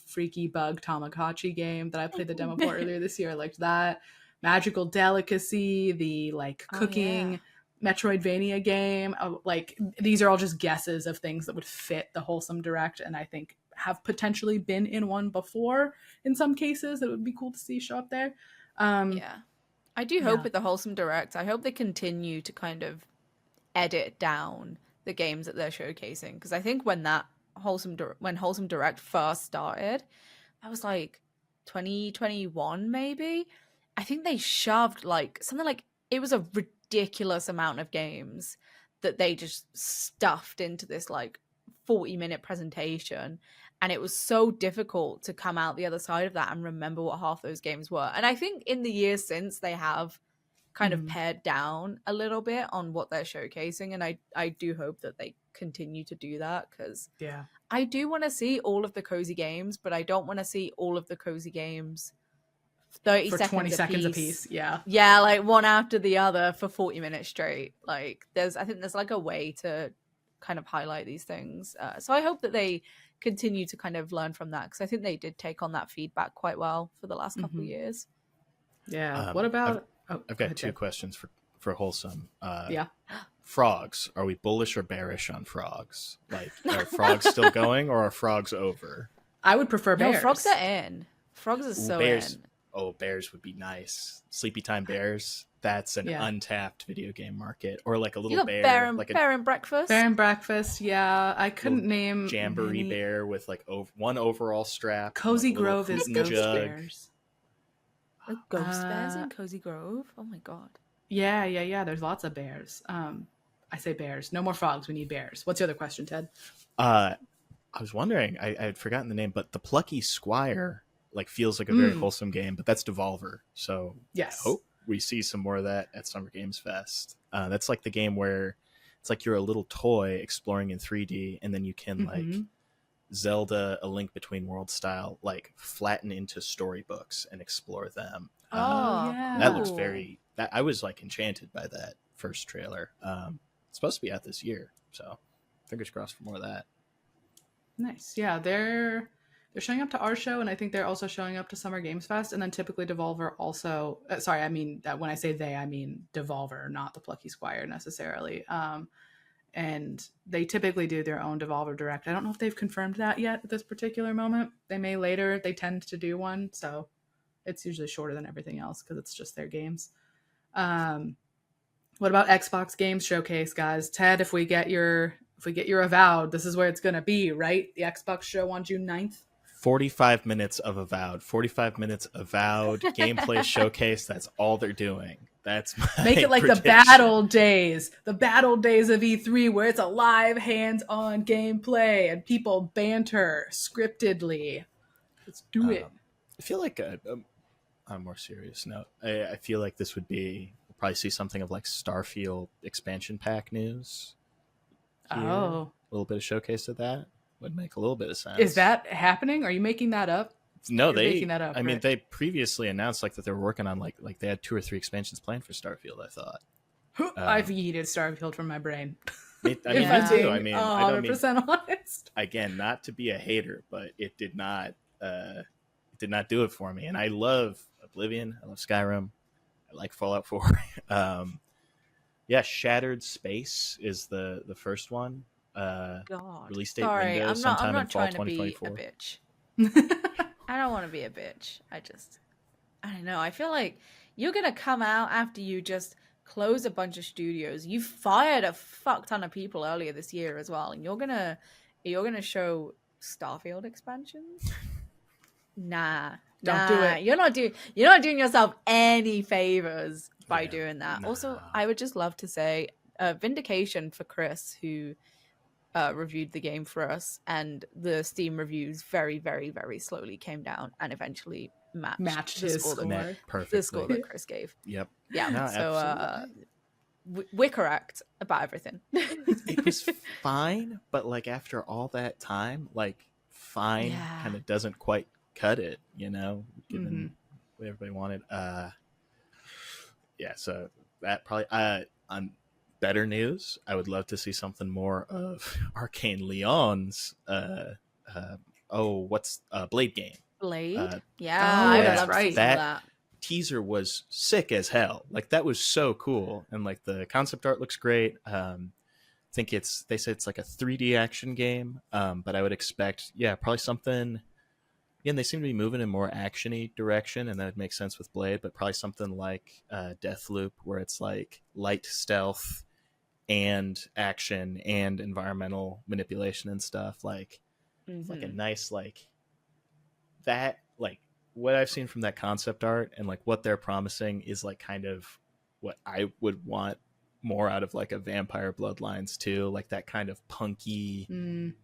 freaky bug Tamagotchi game that I played the demo for earlier this year. I liked that. Magical Delicacy, the like cooking Metroidvania game. Like these are all just guesses of things that would fit the Wholesome Direct, and I think have potentially been in one before in some cases that would be cool to see show up there. Yeah. I do hope with the Wholesome Direct, I hope they continue to kind of edit down the games that they're showcasing, because I think when Wholesome Direct first started, that was like 2021 maybe. I think they shoved like something like, it was a ridiculous amount of games that they just stuffed into this like 40-minute presentation, and it was so difficult to come out the other side of that and remember what half those games were. And I think in the years since, they have kind of pared down a little bit on what they're showcasing, and I do hope that they continue to do that, because I do want to see all of the cozy games, but I don't want to see all of the cozy games 30 for seconds 20 seconds a piece. Yeah, like one after the other for 40 minutes straight. Like I think there's like a way to kind of highlight these things. So I hope that they continue to kind of learn from that, because I think they did take on that feedback quite well for the last couple of years. Yeah. What about... I've got two questions for Wholesome. Yeah. Frogs. Are we bullish or bearish on frogs? Like, are frogs still going or are frogs over? I would prefer bears. No, frogs are in. Frogs are so bears, in. Oh, bears would be nice. Sleepy Time Bears. That's an untapped video game market. Or like a little bear. Bear and breakfast. Bear and breakfast, yeah. I couldn't name Jamboree bear with like one overall strap. Cozy like Grove is ghost bears. Like ghost bears in Cozy Grove? Oh my god. Yeah. There's lots of bears. I say bears. No more frogs. We need bears. What's the other question, Ted? I was wondering. I had forgotten the name, but the Plucky Squire like feels like a very wholesome game, but that's Devolver. So yes, I hope we see some more of that at Summer Games Fest. That's like the game where it's like you're a little toy exploring in 3D, and then you can like Zelda A Link Between Worlds style, like flatten into storybooks and explore them. That looks I was like enchanted by that first trailer. It's supposed to be out this year, so fingers crossed for more of that. Nice. Yeah, they're showing up to our show, and I think they're also showing up to Summer Games Fest, and then typically Devolver also I mean when I say they, I mean Devolver, not the Plucky Squire necessarily. And they typically do their own Devolver Direct. I don't know if they've confirmed that yet at this particular moment. They may later. They tend to do one, so it's usually shorter than everything else because it's just their games. What about Xbox Games Showcase, guys? Ted, if we get your Avowed, this is where it's going to be, right? The Xbox show on June 9th? 45 minutes of Avowed. 45 minutes Avowed gameplay showcase. That's all they're doing. That's my Make it like prediction. the battle days of E3, where it's a live hands-on gameplay and people banter scriptedly. Let's do it. I feel like on a more serious note, I feel like this would be, we'll probably see something of like Starfield expansion pack news. Here. A little bit of showcase of that would make a little bit of sense. Is that happening? Are you making that up? No, You're making that up. I mean, they previously announced like that they were working on like they had 2 or 3 expansions planned for Starfield. I thought I've yeeted Starfield from my brain. I mean, I do. I mean, 100% honest. Again, not to be a hater, but it did not do it for me. And I love Oblivion. I love Skyrim. I like Fallout 4. Shattered Space is the first one. Release date window sometime in fall 2024. I'm not trying to be a bitch. I don't want to be a bitch. I don't know. I feel like you're going to come out after you just close a bunch of studios. You fired a fuck ton of people earlier this year as well. And you're going to show Starfield expansions? Nah. Don't do it. You're not doing yourself any favors by doing that. No. Also, I would just love to say vindication for Chris, who reviewed the game for us, and the Steam reviews very, very, very slowly came down and eventually matched the his score score. Met the perfectly. score that Chris gave. Yep. Yeah. No, So absolutely. we're correct about everything. It was fine, but like after all that time, like fine Yeah. kind of doesn't quite cut it, you know, given Mhm. what everybody wanted. Yeah, so that probably on better news, I would love to see something more of Arcane Leon's what's Blade game. Blade? Uh, Yeah, Oh, I would yeah, that's love to see right. some of that that. teaser was sick as hell. Like that was so cool, and like the concept art looks great. I think they said it's like a 3D action game, but I would expect probably something. Yeah, and they seem to be moving in more actiony direction, and that would make sense with Blade. But probably something like Deathloop, where it's like light stealth and action and environmental manipulation and stuff. Like it's like a nice like that like what I've seen from that concept art and like what they're promising is like kind of what I would want more out of like a Vampire Bloodlines too, like that kind of punky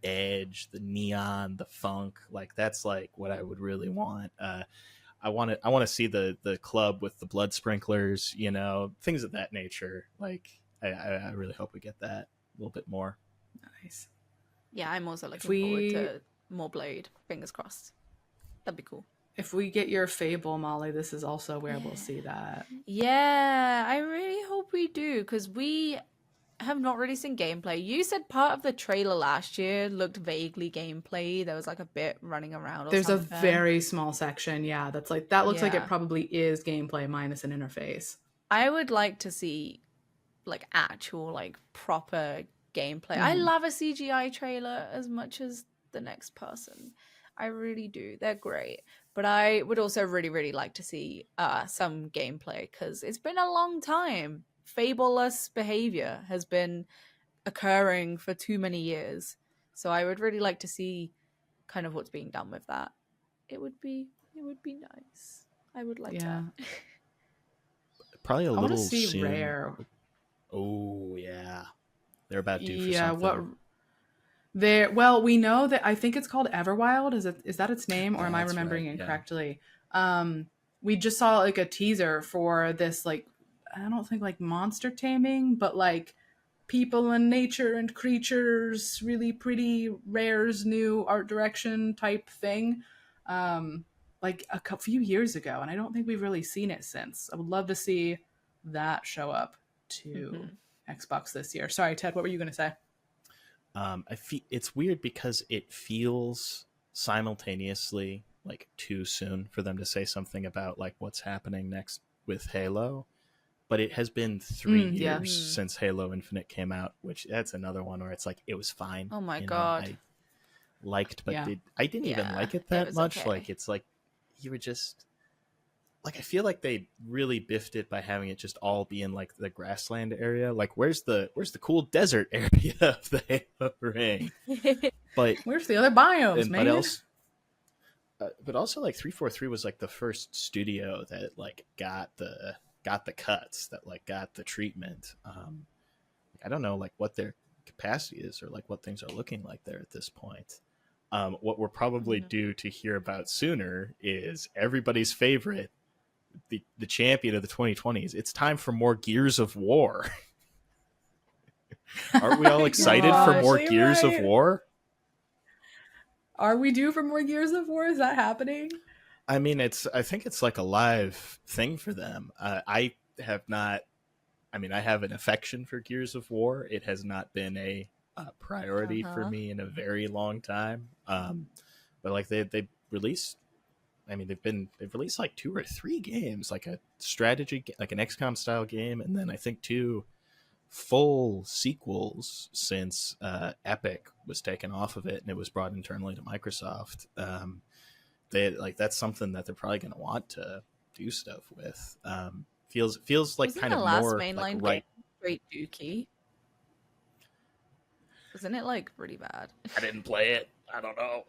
edge, the neon, the funk, like that's like what I would really want. I want to see the club with the blood sprinklers, you know, things of that nature. Like I really hope we get that a little bit more. Nice. Yeah, I'm also looking forward to more Blade. Fingers crossed. That'd be cool. If we get your Fable, Molly, this is also where we'll see that. Yeah, I really hope we do, because we have not really seen gameplay. You said part of the trailer last year looked vaguely gameplay. There was like a bit running around or There's something. a very small section, that looks like it Yeah. probably is gameplay minus an interface. I would like to see like actual like proper gameplay. I love a CGI trailer as much as the next person. I really do. They're great. But I would also really, really like to see some gameplay, because it's been a long time. Fabulous behavior has been occurring for too many years. So I would really like to see kind of what's being done with that. It would be nice. I would like that. Probably a I want little to see soon. Rare. Oh yeah, they're about due for Yeah, something. well, we know that I think it's called Everwild. Is that its name, or am I That's remembering right, yeah. incorrectly? We just saw like a teaser for this, like, I don't think like monster taming, but like people and nature and creatures, really pretty Rare's new art direction type thing. Like a few years ago, and I don't think we've really seen it since. I would love to see that show up to Xbox this year. Sorry, Ted, what were you going to say? I feel it's weird because it feels simultaneously like too soon for them to say something about like what's happening next with Halo, but it has been 3 years since Halo Infinite came out, which that's another one where it's like it was fine. Oh my you god. know, I liked, but Yeah. I didn't even like it that much. Okay. Like it's like you were just like I feel like they really biffed it by having it just all be in like the grassland area. Like where's the cool desert area of the Halo ring? But Where's the other biomes, man? But also like 343 was like the first studio that like got the cuts, that like got the treatment. I don't know like what their capacity is or like what things are looking like there at this point. What we're probably due to hear about sooner is everybody's favorite, the champion of the 2020s. It's time for more Gears of War. Aren't we all excited for more Gears of War? Are we due for more Gears of War? Is that happening? I mean, I think it's like a live thing for them. I have not. I mean, I have an affection for Gears of War. It has not been a priority for me in a very long time. But like they released. I mean, they've released like 2 or 3 games, like a strategy, like an XCOM style game, and then I think 2 full sequels since Epic was taken off of it and it was brought internally to Microsoft. They like that's something that they're probably going to want to do stuff with. Feels like Wasn't kind of the last more mainline like right. Great Dookie? Wasn't it like really bad? I didn't play it. I don't know.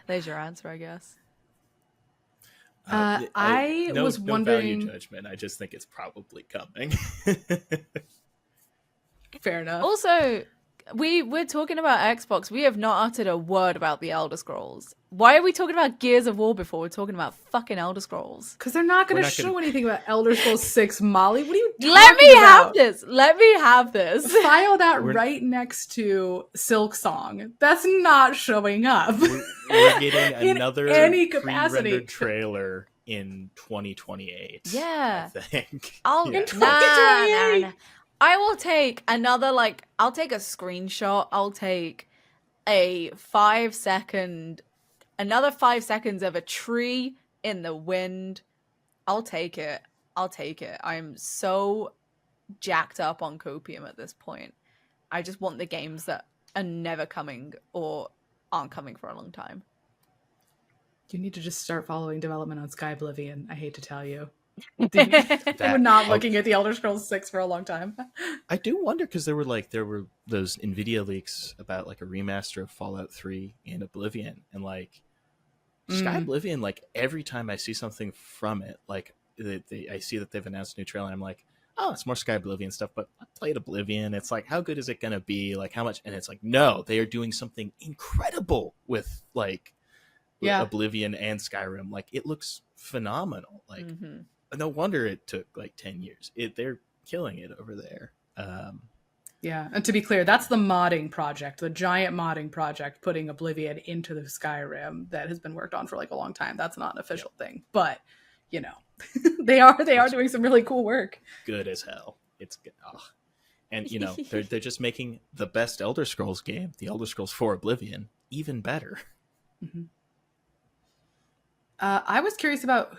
There's your answer, I guess. I was no value wondering. judgment. I just think it's probably coming. Fair enough. Also, we're talking about Xbox. We have not uttered a word about the Elder Scrolls. Why are we talking about Gears of War before we're talking about fucking Elder Scrolls? Because they're not going to show anything about Elder Scrolls 6, Molly. What are you talking about? Let me have this. Let me have this. File that right next to Silk Song. That's not showing up. We're getting another any capacity pre-rendered trailer in 2028. Yeah. I think. In 2028. Nah. I will take another, like, I'll take a screenshot. I'll take another 5 seconds of a tree in the wind. I'll take it. I'm so jacked up on copium at this point. I just want the games that are never coming or aren't coming for a long time. You need to just start following development on Sky Oblivion. I hate to tell you. We're not looking at the Elder Scrolls 6 for a long time. I do wonder, because there were those NVIDIA leaks about like a remaster of Fallout 3 and Oblivion, and like Sky Oblivion, like every time I see something from it, like I see that they've announced a new trailer, and I'm like, oh, it's more Sky Oblivion stuff, but I played Oblivion. It's like, how good is it going to be? Like, how much? And it's like, no, they are doing something incredible with like Oblivion and Skyrim. Like, it looks phenomenal. Like, no wonder it took like 10 years. They're killing it over there. Yeah, and to be clear, that's the modding project, the giant modding project, putting Oblivion into the Skyrim that has been worked on for like a long time. That's not an official thing, but you know, they are doing some really cool work. Good as hell. It's good. Oh. And you know, they're just making the best Elder Scrolls game, the Elder Scrolls 4 Oblivion, even better. Mm-hmm. I was curious about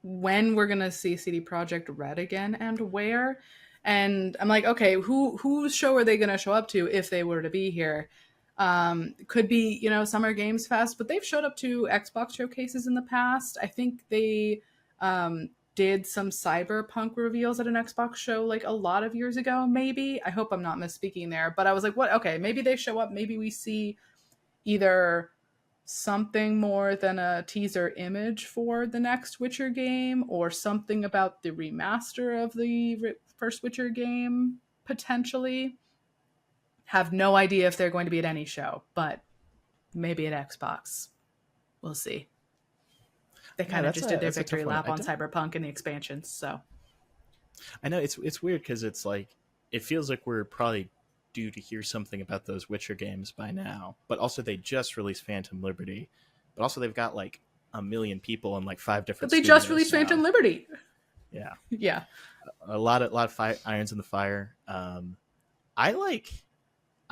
when we're gonna see CD Projekt Red again and where. And I'm like, okay, whose show are they gonna show up to if they were to be here? Could be, you know, Summer Games Fest, but they've showed up to Xbox showcases in the past. I think they did some Cyberpunk reveals at an Xbox show like a lot of years ago, maybe. I hope I'm not misspeaking there, but I was like, what? Okay, maybe they show up. Maybe we see either something more than a teaser image for the next Witcher game, or something about the remaster of the first Witcher game, potentially. Have no idea if they're going to be at any show, but maybe at Xbox. We'll see. They kind of just did their victory lap on Cyberpunk and the expansions, so. I know, it's weird because it's like, it feels like we're probably due to hear something about those Witcher games by now, but also they just released Phantom Liberty, but also they've got like 1 million people in like 5 different. But they just released Phantom Liberty. Yeah, a lot of irons in the fire. I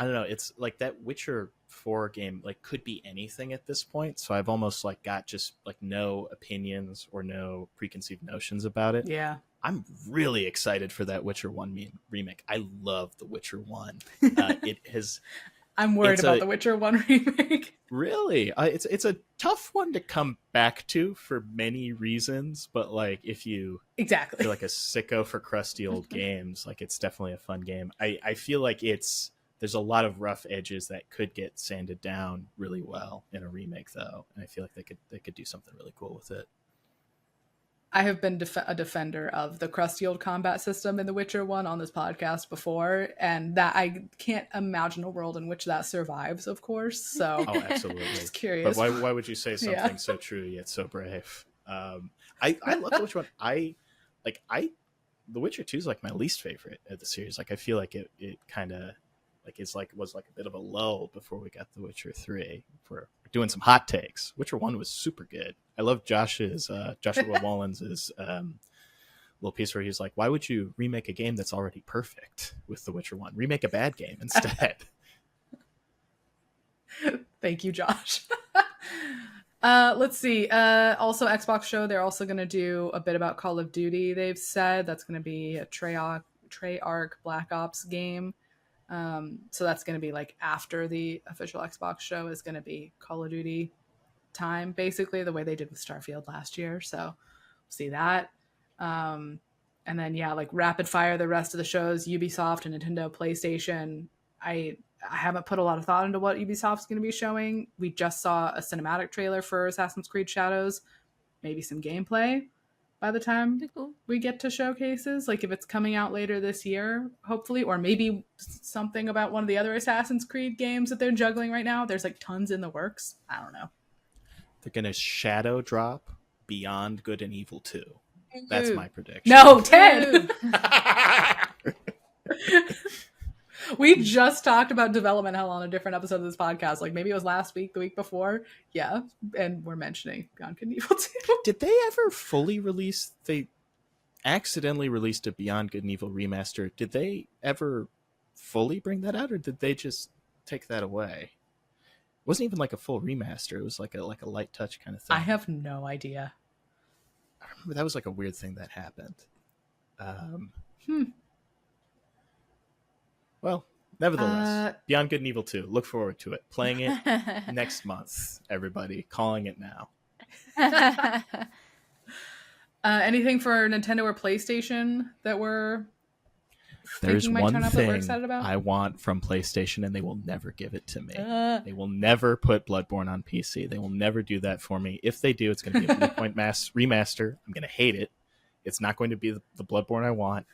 don't know. It's like that Witcher 4 game like could be anything at this point, so I've almost like got just like no opinions or no preconceived notions about it. Yeah. I'm really excited for that Witcher 1 remake. I love the Witcher 1. It has. I'm worried about the Witcher 1 remake. Really? It's a tough one to come back to for many reasons, but like if you're like a sicko for crusty old games, like it's definitely a fun game. I feel like there's a lot of rough edges that could get sanded down really well in a remake though, and I feel like they could do something really cool with it. I have been a defender of the crusty old combat system in The Witcher 1 on this podcast before, and that I can't imagine a world in which that survives, of course. So, oh, absolutely. Just curious. But why would you say something so true yet so brave? I love The Witcher 1. The Witcher 2 is like my least favorite of the series. Like I feel like it kind of like was like a bit of a lull before we got The Witcher 3. We're doing some hot takes. Witcher 1 was super good. I love Joshua Wallen's little piece where he's like, why would you remake a game that's already perfect with The Witcher 1? Remake a bad game instead. Thank you, Josh. Let's see. Also, Xbox show, they're also going to do a bit about Call of Duty, they've said. That's going to be a Treyarch Black Ops game. So that's going to be like after the official Xbox show is going to be Call of Duty time, basically the way they did with Starfield last year. So we'll see that. And then, like rapid fire, the rest of the shows, Ubisoft and Nintendo, PlayStation. I haven't put a lot of thought into what Ubisoft's going to be showing. We just saw a cinematic trailer for Assassin's Creed Shadows. maybe some gameplay by the time Cool. we get to showcases. Like if it's coming out later this year, hopefully, or maybe something about one of the other Assassin's Creed games that they're juggling right now. There's like tons in the works. I don't know. They're gonna shadow drop Beyond Good and Evil 2. That's my prediction. No, Ted. We just talked about development hell on a different episode of this podcast. Like maybe it was last week, the week before. Yeah. And we're mentioning Beyond Good and Evil 2. Did they ever fully release? They accidentally released a Beyond Good and Evil remaster. Did they ever fully bring that out, or did they just take that away? It wasn't even like a full remaster. It was like a light touch kind of thing. I have no idea. I remember that was like a weird thing that happened. Well, nevertheless, Beyond Good and Evil 2. Look forward to it. Playing it next month, everybody. Calling it now. Anything for Nintendo or PlayStation that we're There's one that we're thing excited about? I want from PlayStation, and they will never give it to me. They will never put Bloodborne on PC. They will never do that for me. If they do, it's going to be a Bluepoint remaster. I'm going to hate it. It's not going to be the Bloodborne I want.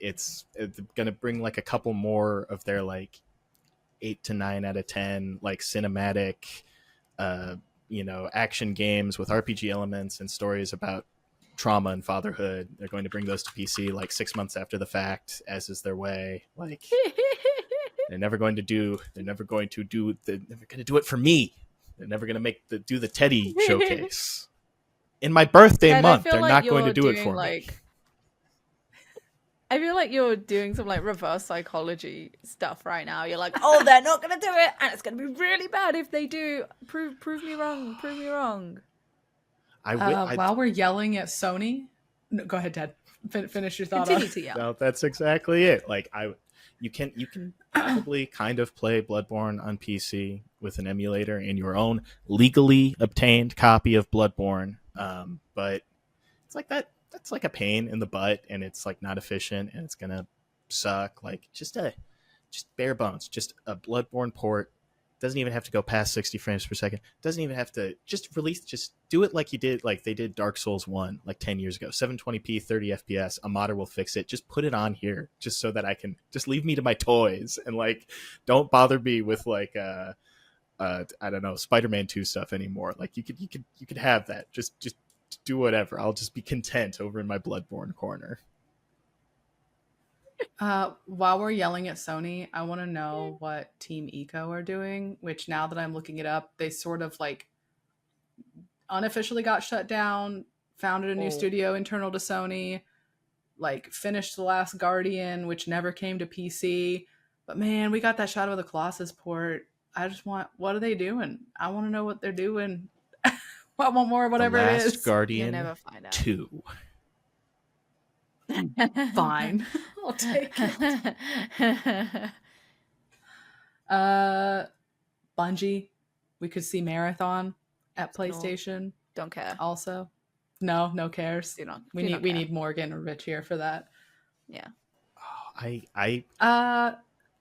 It's going to bring like a couple more of their like 8 to 9 out of 10 like cinematic, action games with RPG elements and stories about trauma and fatherhood. They're going to bring those to PC like 6 months after the fact, as is their way. Like they're never going to do it for me. They're never going to do the Teddy showcase in my birthday month. They're like not going to do it for me. I feel like you're doing some like reverse psychology stuff right now. You're like, oh, they're not going to do it, and it's going to be really bad if they do. Prove me wrong. Prove me wrong. While we're yelling at Sony, no, go ahead, Ted. Finish your thought. Continue to yell. No, that's exactly it. Like you can probably kind of play Bloodborne on PC with an emulator and your own legally obtained copy of Bloodborne, but it's like that. That's like a pain in the butt, and it's like not efficient, and it's gonna suck. Like just bare bones, just a Bloodborne port. Doesn't even have to go past 60 frames per second. Doesn't even have to just do it like you did, like they did Dark Souls 1 like 10 years ago. 720p, 30 FPS. A modder will fix it. Just put it on here, just so that I can just leave me to my toys and like don't bother me with like I don't know, Spider-Man 2 stuff anymore. Like you could have that. Just do whatever. I'll just be content over in my Bloodborne corner. While we're yelling at Sony, I want to know what Team Eco are doing, which now that I'm looking it up, they sort of like unofficially got shut down, founded a new studio internal to Sony, like finished The Last Guardian, which never came to PC. But man, we got that Shadow of the Colossus port. What are they doing? I want to know what they're doing. I want more of whatever it is. The Last Guardian You'll never find out. 2. Fine. I'll take it. Bungie. We could see Marathon at PlayStation. Don't care. Also. No cares. We need Morgan or Rich here for that. Yeah.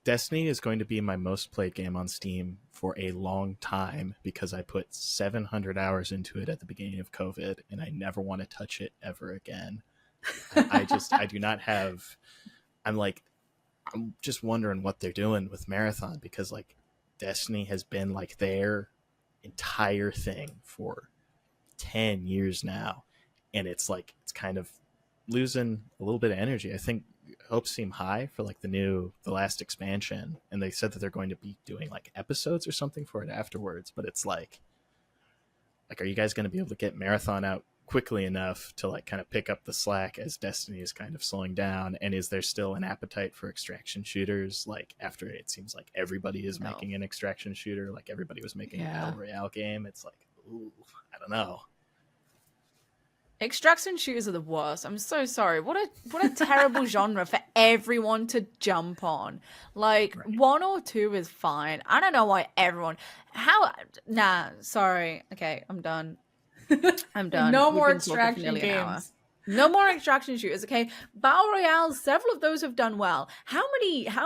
Destiny is going to be my most played game on Steam for a long time because I put 700 hours into it at the beginning of COVID, and I never want to touch it ever again. I do not have. I'm just wondering what they're doing with Marathon, because like Destiny has been like their entire thing for 10 years now, and it's kind of losing a little bit of energy. I think hopes seem high for like the last expansion, and they said that they're going to be doing like episodes or something for it afterwards, but it's like are you guys going to be able to get Marathon out quickly enough to like kind of pick up the slack as Destiny is kind of slowing down? And is there still an appetite for extraction shooters, like after it seems like everybody is making an extraction shooter, like everybody was making a Battle Royale game? It's like, ooh, I don't know. Extraction shooters are the worst. I'm so sorry. What a terrible genre for everyone to jump on. Like, right. 1 or 2 is fine. I don't know why everyone... Sorry. Okay, I'm done. No more extraction games. No more extraction shooters, okay? Battle Royale, several of those have done well. How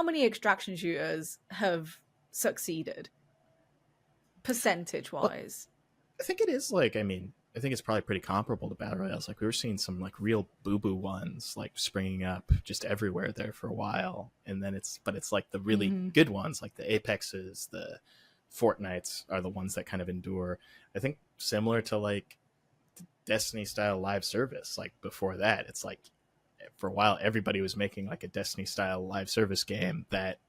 many extraction shooters have succeeded? Percentage-wise? I think it is like, I mean, I think it's probably pretty comparable to battle royales. Like we were seeing some like real boo-boo ones like springing up just everywhere there for a while, and then it's like the really good ones, like the Apexes, the Fortnites are the ones that kind of endure. I think similar to like Destiny style live service. Like before that, it's like for a while everybody was making like a Destiny style live service game that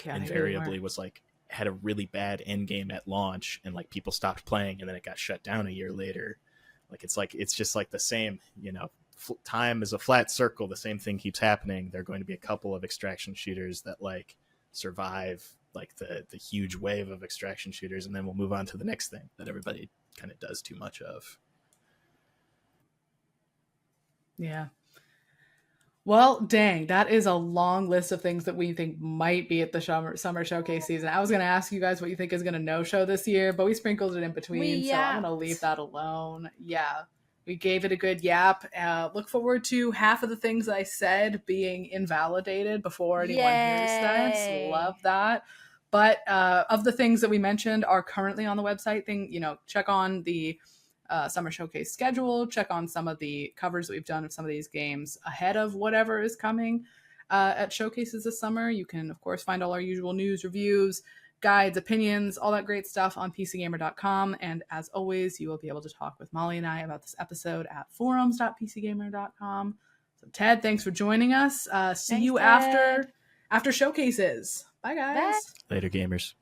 invariably was like had a really bad end game at launch, and like people stopped playing, and then it got shut down a year later. Like it's just like the same, you know, time is a flat circle. The same thing keeps happening. There are going to be a couple of extraction shooters that like survive like the huge wave of extraction shooters, and then we'll move on to the next thing that everybody kind of does too much of. Yeah. Well, dang, that is a long list of things that we think might be at the summer showcase season. I was going to ask you guys what you think is going to no-show this year, but we sprinkled it in between, so I'm going to leave that alone. Yeah, we gave it a good yap. Look forward to half of the things I said being invalidated before anyone hears this. Love that. But of the things that we mentioned are currently on the website, check on the summer showcase schedule, check on some of the covers that we've done of some of these games ahead of whatever is coming at showcases this summer. You can, of course, find all our usual news, reviews, guides, opinions, all that great stuff on pcgamer.com. And as always, you will be able to talk with Mollie and I about this episode at forums.pcgamer.com. So Ted, thanks for joining us. See you after showcases. Bye, guys. Later, gamers.